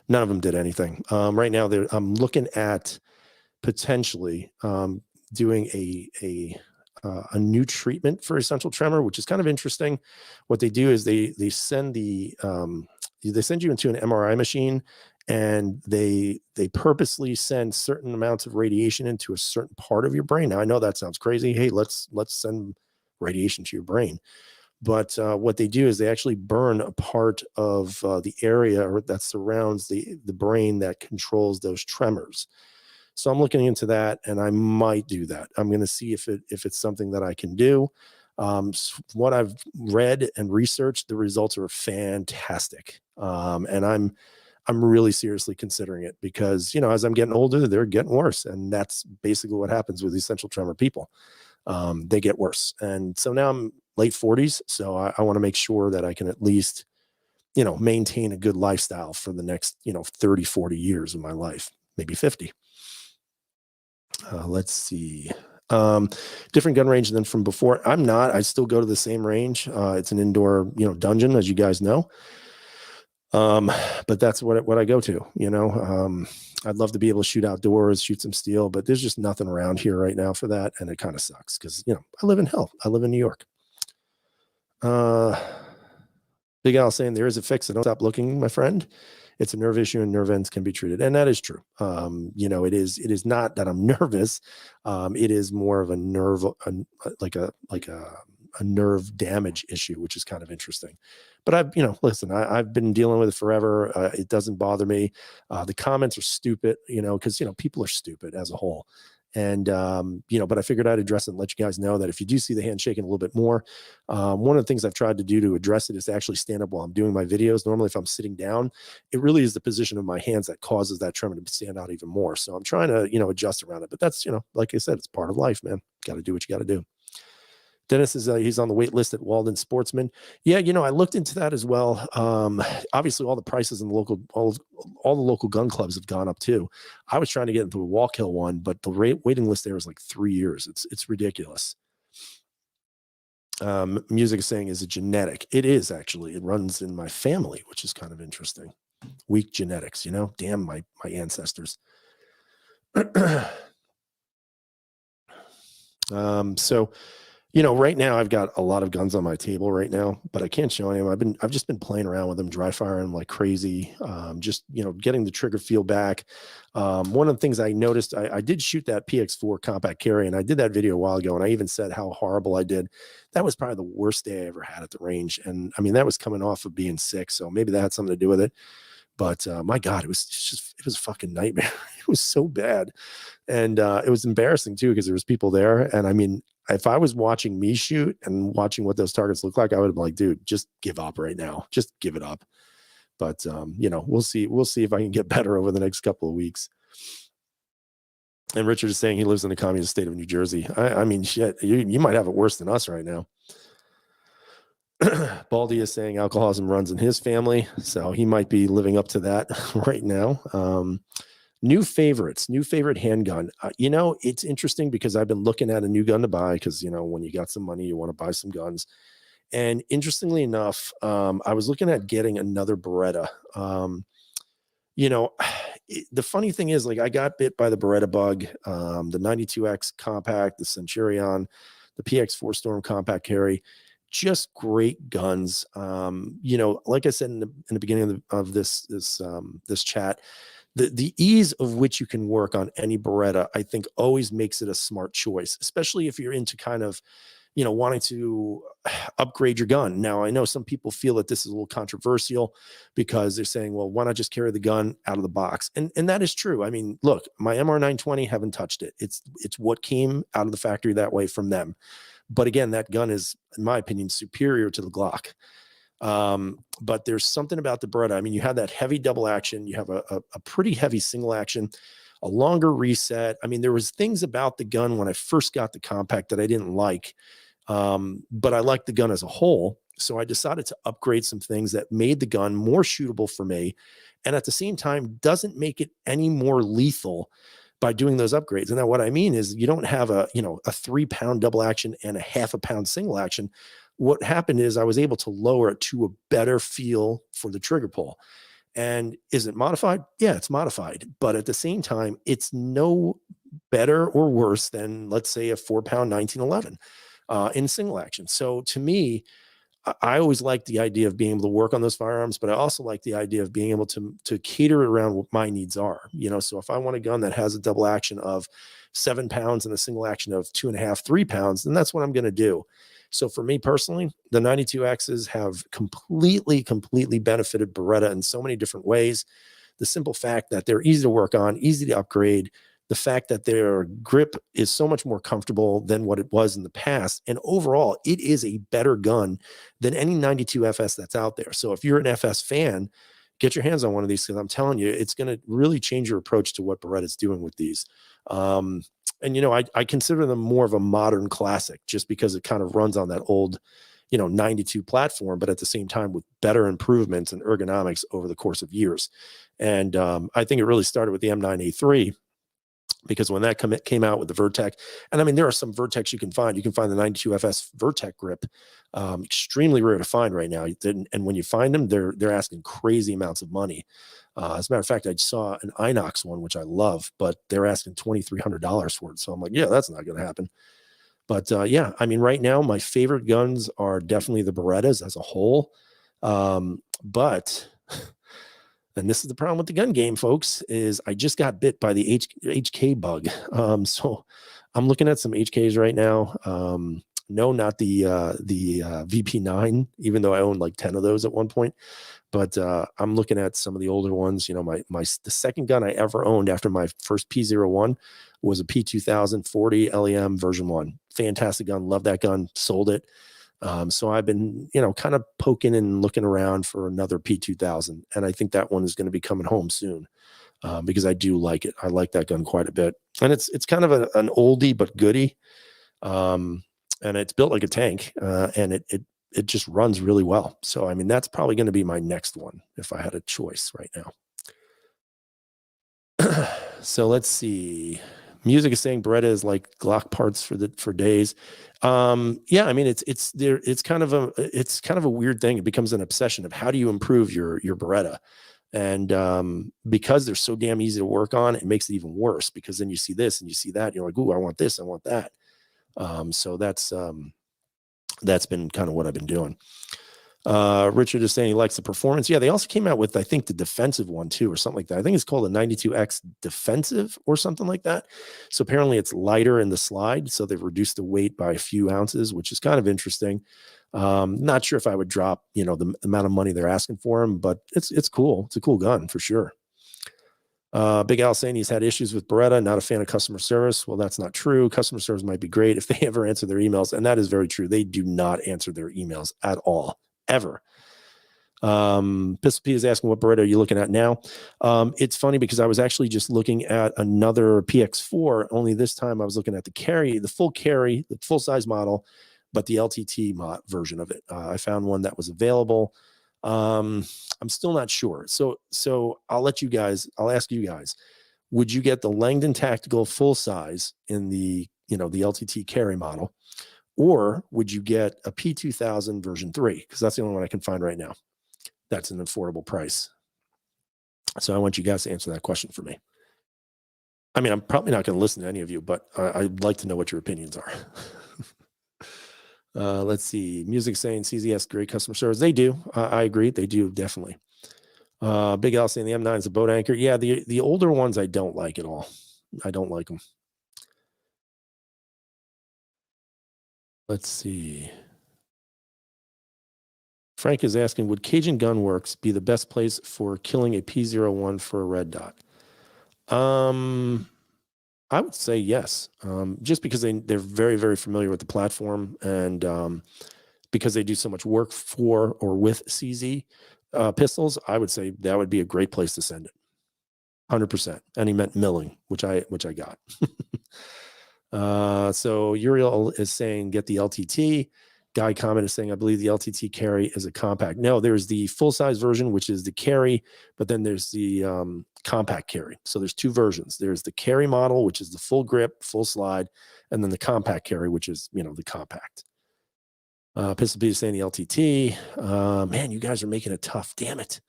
None of them did anything. Right now, I'm looking at potentially doing a new treatment for essential tremor, which is kind of interesting. What they do is they send they send you into an MRI machine, and they purposely send certain amounts of radiation into a certain part of your brain. Now, I know that sounds crazy. Hey, let's send radiation to your brain. But what they do is they actually burn a part of the area that surrounds the brain that controls those tremors. So I'm looking into that, and I might do that. I'm going to see if it's something that I can do. What I've read and researched, the results are fantastic. And I'm really seriously considering it, because, as I'm getting older, they're getting worse. And that's basically what happens with essential tremor people. They get worse. And so now I'm late 40s. So I want to make sure that I can at least, maintain a good lifestyle for the next, 30, 40 years of my life, maybe 50. Let's see. Different gun range than from before. I still go to the same range. It's an indoor, dungeon, as you guys know. But that's what I go to, I'd love to be able to shoot outdoors, shoot some steel, but there's just nothing around here right now for that. And it kind of sucks, because, I live in hell. I live in New York. Big Al saying there is a fix. So don't stop looking, my friend. It's a nerve issue, and nerve ends can be treated. And that is true. It is not that I'm nervous. It is more of a nerve, like a nerve damage issue, which is kind of interesting. But listen, I've been dealing with it forever. It doesn't bother me. The comments are stupid, because, people are stupid as a whole. And, but I figured I'd address it and let you guys know that if you do see the hand shaking a little bit more, one of the things I've tried to do to address it is to actually stand up while I'm doing my videos. Normally, if I'm sitting down, it really is the position of my hands that causes that tremor to stand out even more. So I'm trying to, adjust around it. But that's, like I said, it's part of life, man. Got to do what you got to do. Dennis is he's on the wait list at Walden Sportsman. Yeah, I looked into that as well. Obviously, all the prices in the local, all the local gun clubs have gone up too. I was trying to get into a Walk Hill one, but the waiting list there is like 3 years. It's ridiculous. Music is saying, is it genetic? It is, actually. It runs in my family, which is kind of interesting. Weak genetics, damn my ancestors. So, right now I've got a lot of guns on my table right now, but I can't show any of them. I've just been playing around with them, dry firing them like crazy. Just, getting the trigger feel back. One of the things I noticed, I did shoot that PX4 compact carry, and I did that video a while ago, and I even said how horrible I did. That was probably the worst day I ever had at the range. And I mean, that was coming off of being sick. So maybe that had something to do with it. But my God, it was a fucking nightmare. It was so bad. And it was embarrassing too, because there was people there. And I mean, if I was watching me shoot and watching what those targets look like, I would have been like, dude, just give up right now. Just give it up. But we'll see. We'll see if I can get better over the next couple of weeks. And Richard is saying he lives in the communist state of New Jersey. I mean, shit, you might have it worse than us right now. Baldy is saying alcoholism runs in his family, so he might be living up to that right now. New favorite handgun. It's interesting because I've been looking at a new gun to buy because, when you got some money, you want to buy some guns. And interestingly enough, I was looking at getting another Beretta. The funny thing is, like, I got bit by the Beretta bug, the 92X compact, the Centurion, the PX4 Storm compact carry, just great guns. Like I said in the beginning of this chat, the ease of which you can work on any Beretta, I think, always makes it a smart choice, especially if you're into kind of, wanting to upgrade your gun. Now, I know some people feel that this is a little controversial because they're saying, well, why not just carry the gun out of the box? And that is true. I mean, look, my MR920, haven't touched it. It's what came out of the factory that way from them. But again, that gun is, in my opinion, superior to the Glock. But there's something about the Beretta. I mean, you have that heavy double action, you have a pretty heavy single action, a longer reset. I mean, there was things about the gun when I first got the compact that I didn't like, but I liked the gun as a whole. So I decided to upgrade some things that made the gun more shootable for me, and at the same time doesn't make it any more lethal by doing those upgrades. And now what I mean is, you don't have a 3-pound double action and a half a pound single action. What happened is I was able to lower it to a better feel for the trigger pull. And is it modified? Yeah, it's modified. But at the same time, it's no better or worse than, let's say, a 4-pound 1911 in single action. So to me, I always like the idea of being able to work on those firearms, but I also like the idea of being able to cater around what my needs are. So if I want a gun that has a double action of 7 pounds and a single action of 2.5, 3 pounds, then that's what I'm going to do. So for me personally, the 92Xs have completely benefited Beretta in so many different ways. The simple fact that they're easy to work on, easy to upgrade, the fact that their grip is so much more comfortable than what it was in the past. And overall, it is a better gun than any 92 FS that's out there. So if you're an FS fan, get your hands on one of these, because I'm telling you, it's going to really change your approach to what Beretta is doing with these. I consider them more of a modern classic just because it kind of runs on that old, 92 platform, but at the same time with better improvements and ergonomics over the course of years. And I think it really started with the M9A3, because when that came out with the Vertec, and I mean, there are some Vertecs you can find. You can find the 92FS Vertec grip, extremely rare to find right now. And when you find them, they're asking crazy amounts of money. As a matter of fact, I saw an Inox one, which I love, but they're asking $2,300 for it. So I'm like, yeah, that's not going to happen. But yeah, I mean, right now, my favorite guns are definitely the Berettas as a whole. But and this is the problem with the gun game, folks, is I just got bit by the HK bug. So I'm looking at some HKs right now. No, not the VP9, even though I owned like 10 of those at one point. But I'm looking at some of the older ones. The second gun I ever owned after my first P01 was a P2040 LEM version 1. Fantastic gun. Love that gun. Sold it. So I've been, kind of poking and looking around for another P2000. And I think that one is going to be coming home soon because I do like it. I like that gun quite a bit. And it's kind of an oldie but goodie. And it's built like a tank, and it just runs really well. So, I mean, that's probably going to be my next one if I had a choice right now. So let's see. Music is saying Beretta is like Glock parts for days. Yeah, I mean, it's kind of a weird thing. It becomes an obsession of how do you improve your Beretta. And because they're so damn easy to work on, it makes it even worse, because then you see this and you see that, you're like, ooh, I want this, I want that. So that's been kind of what I've been doing. Richard is saying he likes the performance. Yeah, they also came out with, I think, the defensive one too, or something like that. I think it's called a 92X defensive or something like that. So apparently it's lighter in the slide, so they've reduced the weight by a few ounces, which is kind of interesting. Not sure if I would drop, the amount of money they're asking for them, but it's cool. It's a cool gun for sure. Big Al saying he's had issues with Beretta, not a fan of customer service. Well, that's not true. Customer service might be great if they ever answer their emails, and that is very true. They do not answer their emails at all, ever. Pistol Pete is asking, what Beretta are you looking at now? It's funny because I was actually just looking at another PX4, only this time I was looking at the full size model but the LTT version of it. I found one that was available. I'm still not sure. So I'll ask you guys, would you get the Langdon Tactical full size in the LTT carry model, or would you get a P2000 version 3? Because that's the only one I can find right now. That's an affordable price. So I want you guys to answer that question for me. I mean, I'm probably not going to listen to any of you, but I'd like to know what your opinions are. Let's see. Music saying CZS, great customer service. They do. I agree. They do, definitely. Big L saying the M9 is a boat anchor. Yeah, the older ones I don't like at all. I don't like them. Let's see. Frank is asking, would Cajun Gunworks be the best place for killing a P01 for a red dot? I would say yes, just because they're very, very familiar with the platform, and because they do so much work for or with CZ pistols. I would say that would be a great place to send it, 100%. And he meant milling, which I got. So Uriel is saying get the LTT. Guy comment is saying, I believe the LTT carry is a compact. No, there's the full size version, which is the carry, but then there's the compact carry. So there's two versions. There's the carry model, which is the full grip, full slide, and then the compact carry, which is, the compact. Pistol Pete is saying the LTT. Man, you guys are making it tough. Damn it.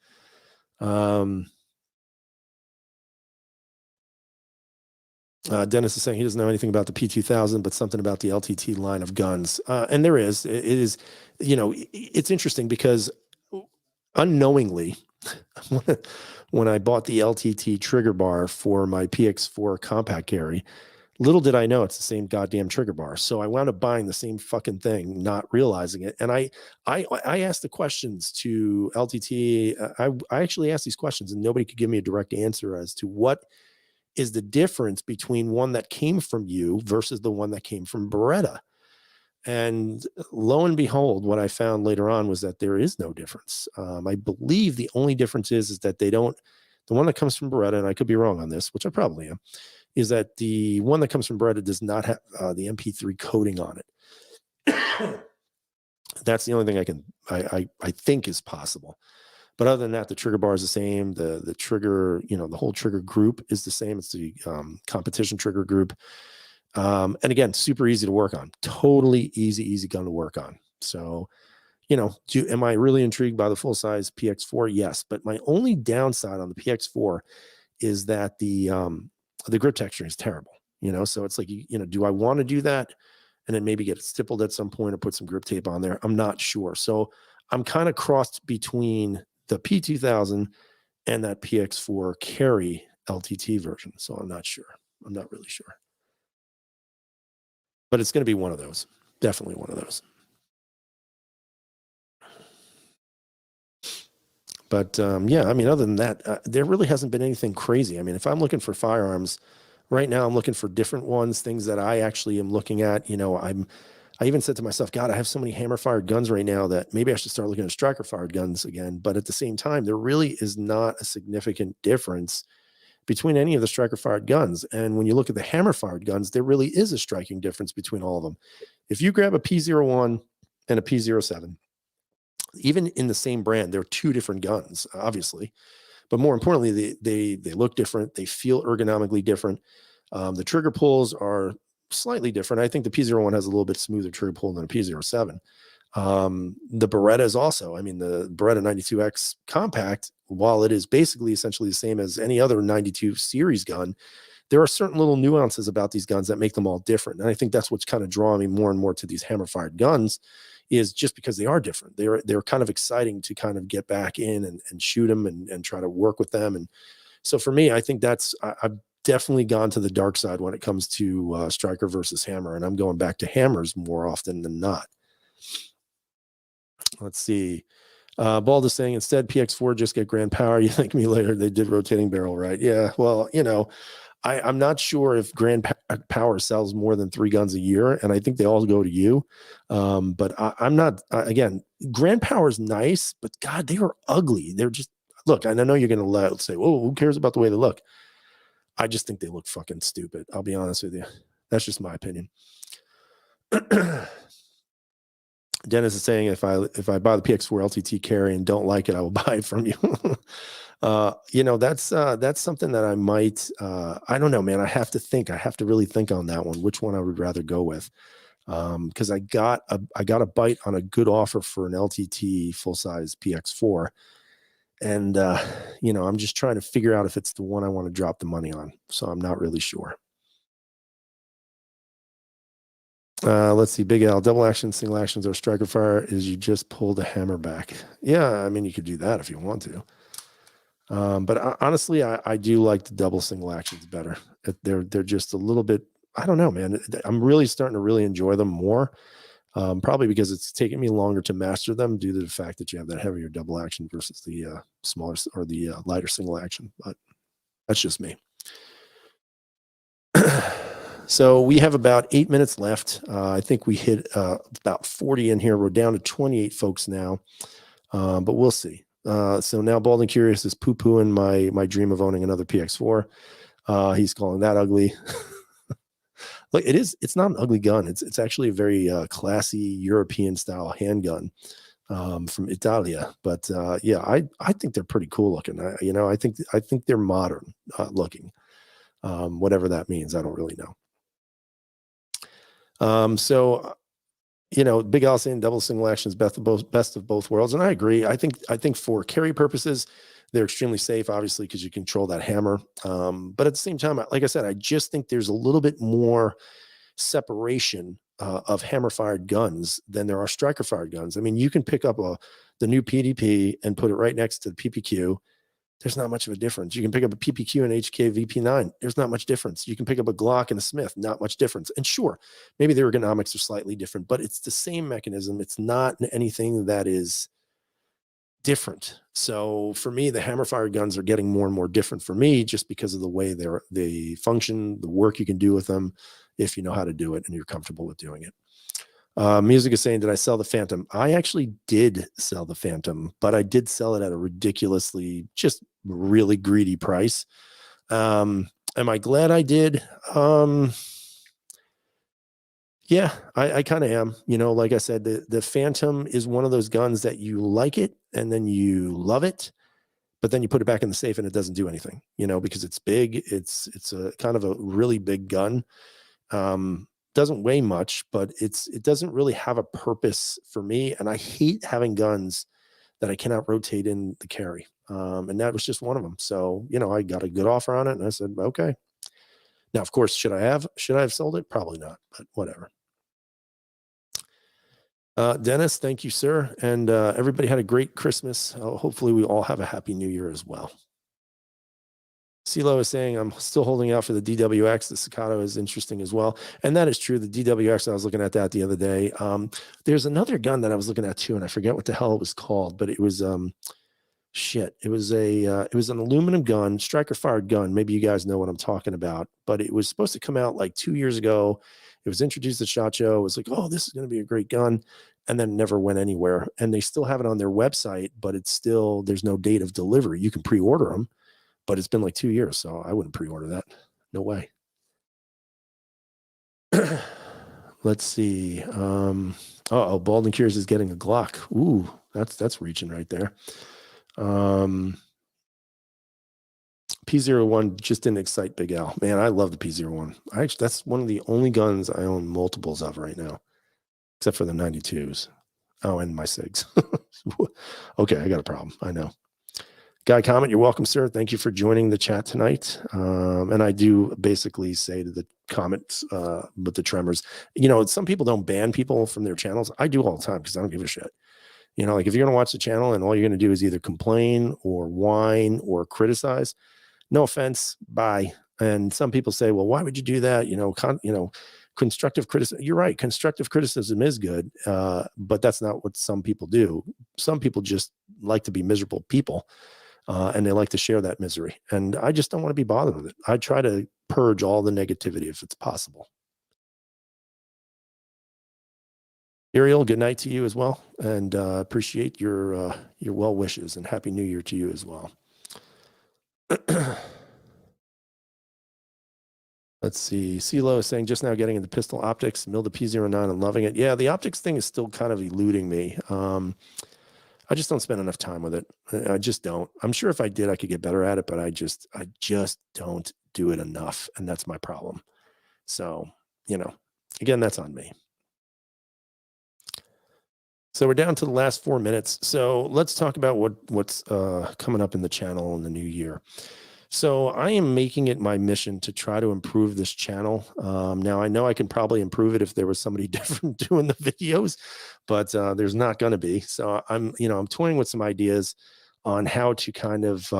Dennis is saying he doesn't know anything about the P2000, but something about the LTT line of guns. And there is. It is, it's interesting because unknowingly, when I bought the LTT trigger bar for my PX4 compact carry, little did I know it's the same goddamn trigger bar. So I wound up buying the same fucking thing, not realizing it. And I asked the questions to LTT. I actually asked these questions, and nobody could give me a direct answer as to what is the difference between one that came from you versus the one that came from Beretta. And lo and behold, what I found later on was that there is no difference. I believe the only difference is that the one that comes from Beretta, and I could be wrong on this, which I probably am, is that the one that comes from Beretta does not have the MP3 coating on it. That's the only thing I think is possible. But other than that, the trigger bar is the same. The trigger, the whole trigger group is the same. It's the competition trigger group. And again, super easy to work on. Totally easy gun to work on. So, am I really intrigued by the full size PX4? Yes. But my only downside on the PX4 is that the grip texture is terrible. So it's like, do I want to do that and then maybe get it stippled at some point or put some grip tape on there? I'm not sure. So I'm kind of crossed between the P2000 and that PX4 carry LTT version. So I'm not sure. I'm not really sure. But it's going to be one of those. Definitely one of those. But yeah, I mean, other than that, there really hasn't been anything crazy. I mean, if I'm looking for firearms right now, I'm looking for different ones, things that I actually am looking at. I even said to myself, God, I have so many hammer-fired guns right now that maybe I should start looking at striker-fired guns again. But at the same time, there really is not a significant difference between any of the striker-fired guns. And when you look at the hammer-fired guns, there really is a striking difference between all of them. If you grab a P01 and a P07, even in the same brand, they're two different guns, obviously. But more importantly, they look different. They feel ergonomically different. The trigger pulls are slightly different. I think the P01 has a little bit smoother trigger pull than a P07. The Beretta is also, I mean, the Beretta 92X compact, while it is basically essentially the same as any other 92 series gun, there are certain little nuances about these guns that make them all different. And I think that's what's kind of drawing me more and more to these hammer-fired guns, is just because they are different. They're kind of exciting to kind of get back in and shoot them and try to work with them. And so for me, I think I've definitely gone to the dark side when it comes to striker versus hammer, and I'm going back to hammers more often than not. Let's see. Bald is saying, instead, PX4 just get grand power. You thank me later. They did rotating barrel, right? Yeah. Well, I'm not sure if grand power sells more than 3 guns a year, and I think they all go to you. But I'm not, again, grand power is nice, but God, they are ugly. They're just, look, and I know you're going to say, whoa, who cares about the way they look? I just think they look fucking stupid. I'll be honest with you. That's just my opinion. Dennis is saying if I buy the PX4 LTT carry and don't like it, I will buy it from you. That's something that I might. I don't know, man. I have to think. I have to really think on that one. Which one I would rather go with? Because I got a bite on a good offer for an LTT full size PX4, and I'm just trying to figure out if it's the one I want to drop the money on. So I'm not really sure. Let's see. Big L, double action, single actions, or striker fire is you just pull the hammer back. Yeah, I mean, you could do that if you want to. But honestly, I do like the double single actions better. They're just a little bit, I don't know, man. I'm really starting to really enjoy them more. Probably because it's taken me longer to master them due to the fact that you have that heavier double action versus the smaller or the lighter single action. But that's just me. So we have about 8 minutes left. I think we hit about 40 in here. We're down to 28 folks now, but we'll see. So now Bald and Curious is poo-pooing my dream of owning another PX4. He's calling that ugly. Like it's not an ugly gun. It's actually a very classy European style handgun from Italia. But yeah, I think they're pretty cool looking. I think they're modern looking. Whatever that means, I don't really know. So Big Al saying double single action is best of both worlds, and I agree. I think for carry purposes, they're extremely safe, obviously, because you control that hammer. But at the same time, like I said, I just think there's a little bit more separation of hammer fired guns than there are striker fired guns. I mean, you can pick up the new PDP and put it right next to the PPQ. There's not much of a difference. You can pick up a PPQ and HK VP9. There's not much difference. You can pick up a Glock and a Smith. Not much difference. And sure, maybe the ergonomics are slightly different, but it's the same mechanism. It's not anything that is different. So for me, the hammer fired guns are getting more and more different for me just because of the way they function, the work you can do with them if you know how to do it and you're comfortable with doing it. Music is saying, did I sell the Phantom? I actually did sell the Phantom, but I did sell it at a ridiculously, just really greedy price. Am I glad I did? Yeah, I kind of am. Like I said, the Phantom is one of those guns that you like it and then you love it, but then you put it back in the safe and it doesn't do anything, because it's big. It's a kind of a really big gun. Doesn't weigh much, but it doesn't really have a purpose for me. And I hate having guns that I cannot rotate in the carry. And that was just one of them. So, I got a good offer on it and I said, okay. Now, of course, should I have sold it? Probably not, but whatever. Dennis, thank you, sir. And everybody had a great Christmas. Hopefully we all have a happy new year as well. CeeLo is saying, I'm still holding out for the DWX. The Staccato is interesting as well. And that is true. The DWX, I was looking at that the other day. There's another gun that I was looking at too, and I forget what the hell it was called, but it was, it was an aluminum gun, striker fired gun. Maybe you guys know what I'm talking about, but it was supposed to come out like 2 years ago. It was introduced at SHOT Show. It was like, oh, this is going to be a great gun. And then never went anywhere. And they still have it on their website, but there's no date of delivery. You can pre-order them. But it's been like 2 years, so I wouldn't pre-order that. No way. Let's see. Bald and Curious is getting a Glock. Ooh, that's reaching right there. P01 just didn't excite Big Al. Man, I love the P01. That's one of the only guns I own multiples of right now, except for the 92s. Oh, and my SIGs. Okay, I got a problem. I know. Guy Comment, you're welcome, sir. Thank you for joining the chat tonight. And I do basically say to the comments with the tremors, some people don't ban people from their channels. I do all the time because I don't give a shit. Like if you're going to watch the channel and all you're going to do is either complain or whine or criticize, no offense, bye. And some people say, well, why would you do that? Constructive criticism. You're right. Constructive criticism is good. But that's not what some people do. Some people just like to be miserable people. And they like to share that misery. And I just don't want to be bothered with it. I try to purge all the negativity if it's possible. Ariel, good night to you as well. And appreciate your well wishes and Happy New Year to you as well. Let's see. CeeLo is saying just now getting into pistol optics, milled the P09 and loving it. Yeah, the optics thing is still kind of eluding me. I just don't spend enough time with it. I just don't. I'm sure if I did, I could get better at it, but I just don't do it enough, and that's my problem. So, again, that's on me. So we're down to the last 4 minutes. So let's talk about what's coming up in the channel in the new year. So I am making it my mission to try to improve this channel. Now I know I can probably improve it if there was somebody different doing the videos, but there's not going to be. So I'm toying with some ideas on how to kind of,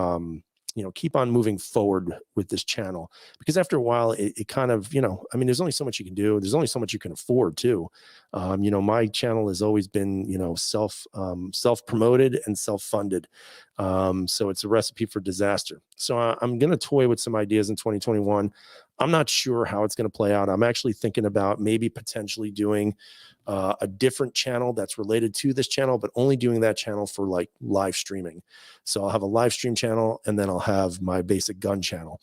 keep on moving forward with this channel, because after a while it kind of, there's only so much you can do. There's only so much you can afford too. My channel has always been, self-promoted and self-funded. So it's a recipe for disaster. So I'm going to toy with some ideas in 2021. I'm not sure how it's going to play out. I'm actually thinking about maybe potentially doing a different channel that's related to this channel, but only doing that channel for like live streaming. So I'll have a live stream channel, and then I'll have my basic gun channel.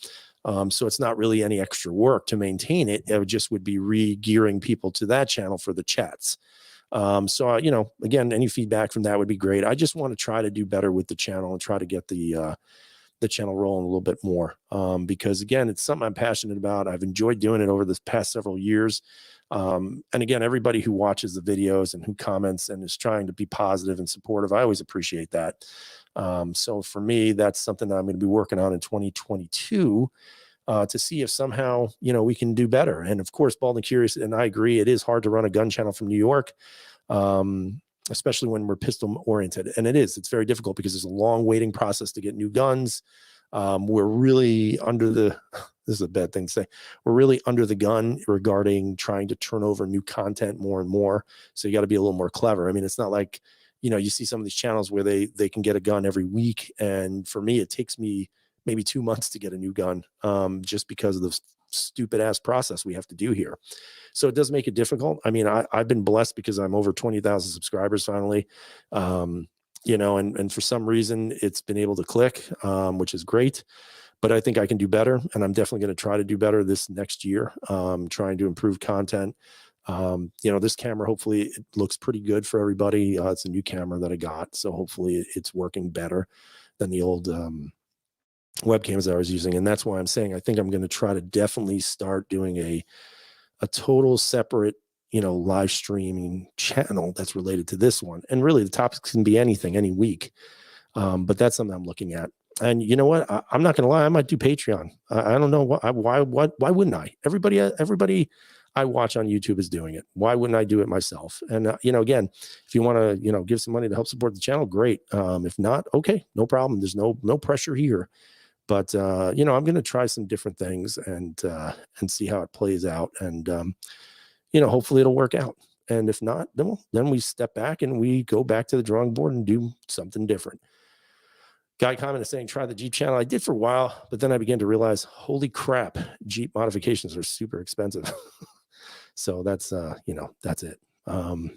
So it's not really any extra work to maintain it. It just would be re-gearing people to that channel for the chats. So, again, any feedback from that would be great. I just want to try to do better with the channel and try to get the channel rolling a little bit more. Because again, it's something I'm passionate about. I've enjoyed doing it over the past several years. And again, everybody who watches the videos and who comments and is trying to be positive and supportive, I always appreciate that. So for me, that's something that I'm going to be working on in 2022. To see if somehow, we can do better. And of course, Bald and Curious, and I agree, it is hard to run a gun channel from New York, especially when we're pistol oriented. And it's very difficult because there's a long waiting process to get new guns. We're really under this is a bad thing to say. We're really under the gun regarding trying to turn over new content more and more. So you got to be a little more clever. I mean, it's not like, you see some of these channels where they can get a gun every week. And for me, it takes me maybe 2 months to get a new gun, just because of the stupid ass process we have to do here. So it does make it difficult. I mean, I've been blessed because I'm over 20,000 subscribers finally, and for some reason it's been able to click, which is great, but I think I can do better. And I'm definitely going to try to do better this next year, trying to improve content. This camera, hopefully it looks pretty good for everybody. It's a new camera that I got, so hopefully it's working better than the old, webcams I was using. And that's why I'm saying I think I'm going to try to definitely start doing a total separate, live streaming channel that's related to this one. And really the topics can be anything, any week. But that's something I'm looking at. And you know what? I'm not going to lie. I might do Patreon. I don't know why wouldn't I? Everybody I watch on YouTube is doing it. Why wouldn't I do it myself? And, again, if you want to, give some money to help support the channel, great. If not, okay, no problem. There's no pressure here. But, I'm going to try some different things and see how it plays out. And, hopefully it'll work out. And if not, then we step back and we go back to the drawing board and do something different. Guy commented saying, try the Jeep channel. I did for a while, but then I began to realize, holy crap, Jeep modifications are super expensive. So that's, that's it. And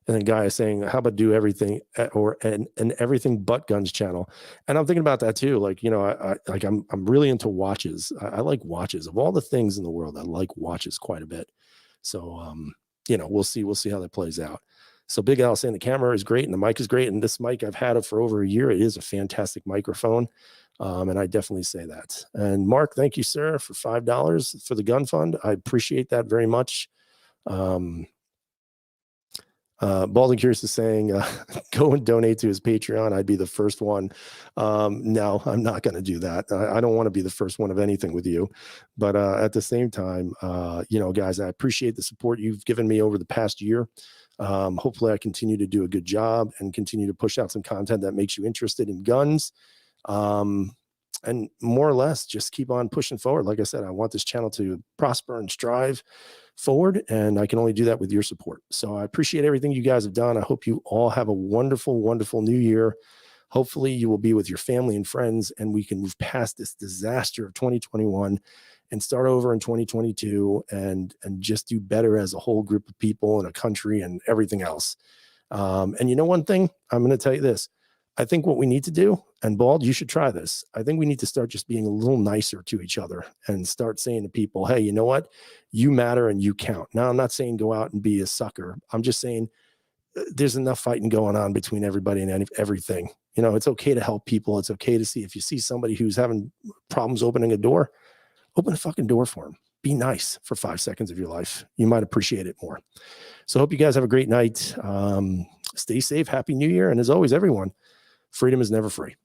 then Guy is saying, how about do everything and everything but guns channel? And I'm thinking about that too. Like, I'm really into watches. I like watches. Of all the things in the world, I like watches quite a bit. So, we'll see how that plays out. So Big Al saying the camera is great and the mic is great. And this mic, I've had it for over a year. It is a fantastic microphone. And I definitely say that. And Mark, thank you, sir, for $5 for the gun fund. I appreciate that very much. Bald and Curious is saying, go and donate to his Patreon. I'd be the first one. No, I'm not going to do that. I don't want to be the first one of anything with you. But at the same time, guys, I appreciate the support you've given me over the past year. Hopefully I continue to do a good job and continue to push out some content that makes you interested in guns. And more or less just keep on pushing forward. Like I said, I want this channel to prosper and strive forward, and I can only do that with your support. So I appreciate everything you guys have done. I hope you all have a wonderful, wonderful new year. Hopefully you will be with your family and friends, and we can move past this disaster of 2021 and start over in 2022 and just do better as a whole group of people and a country and everything else. And one thing, I'm going to tell you this. I think what we need to do, and Bald, you should try this. I think we need to start just being a little nicer to each other and start saying to people, hey, you know what? You matter and you count. Now, I'm not saying go out and be a sucker. I'm just saying there's enough fighting going on between everybody and everything. You know, it's okay to help people. It's okay to see if you see somebody who's having problems opening a door, open a fucking door for them. Be nice for 5 seconds of your life. You might appreciate it more. So hope you guys have a great night. Stay safe. Happy New Year. And as always, everyone, freedom is never free.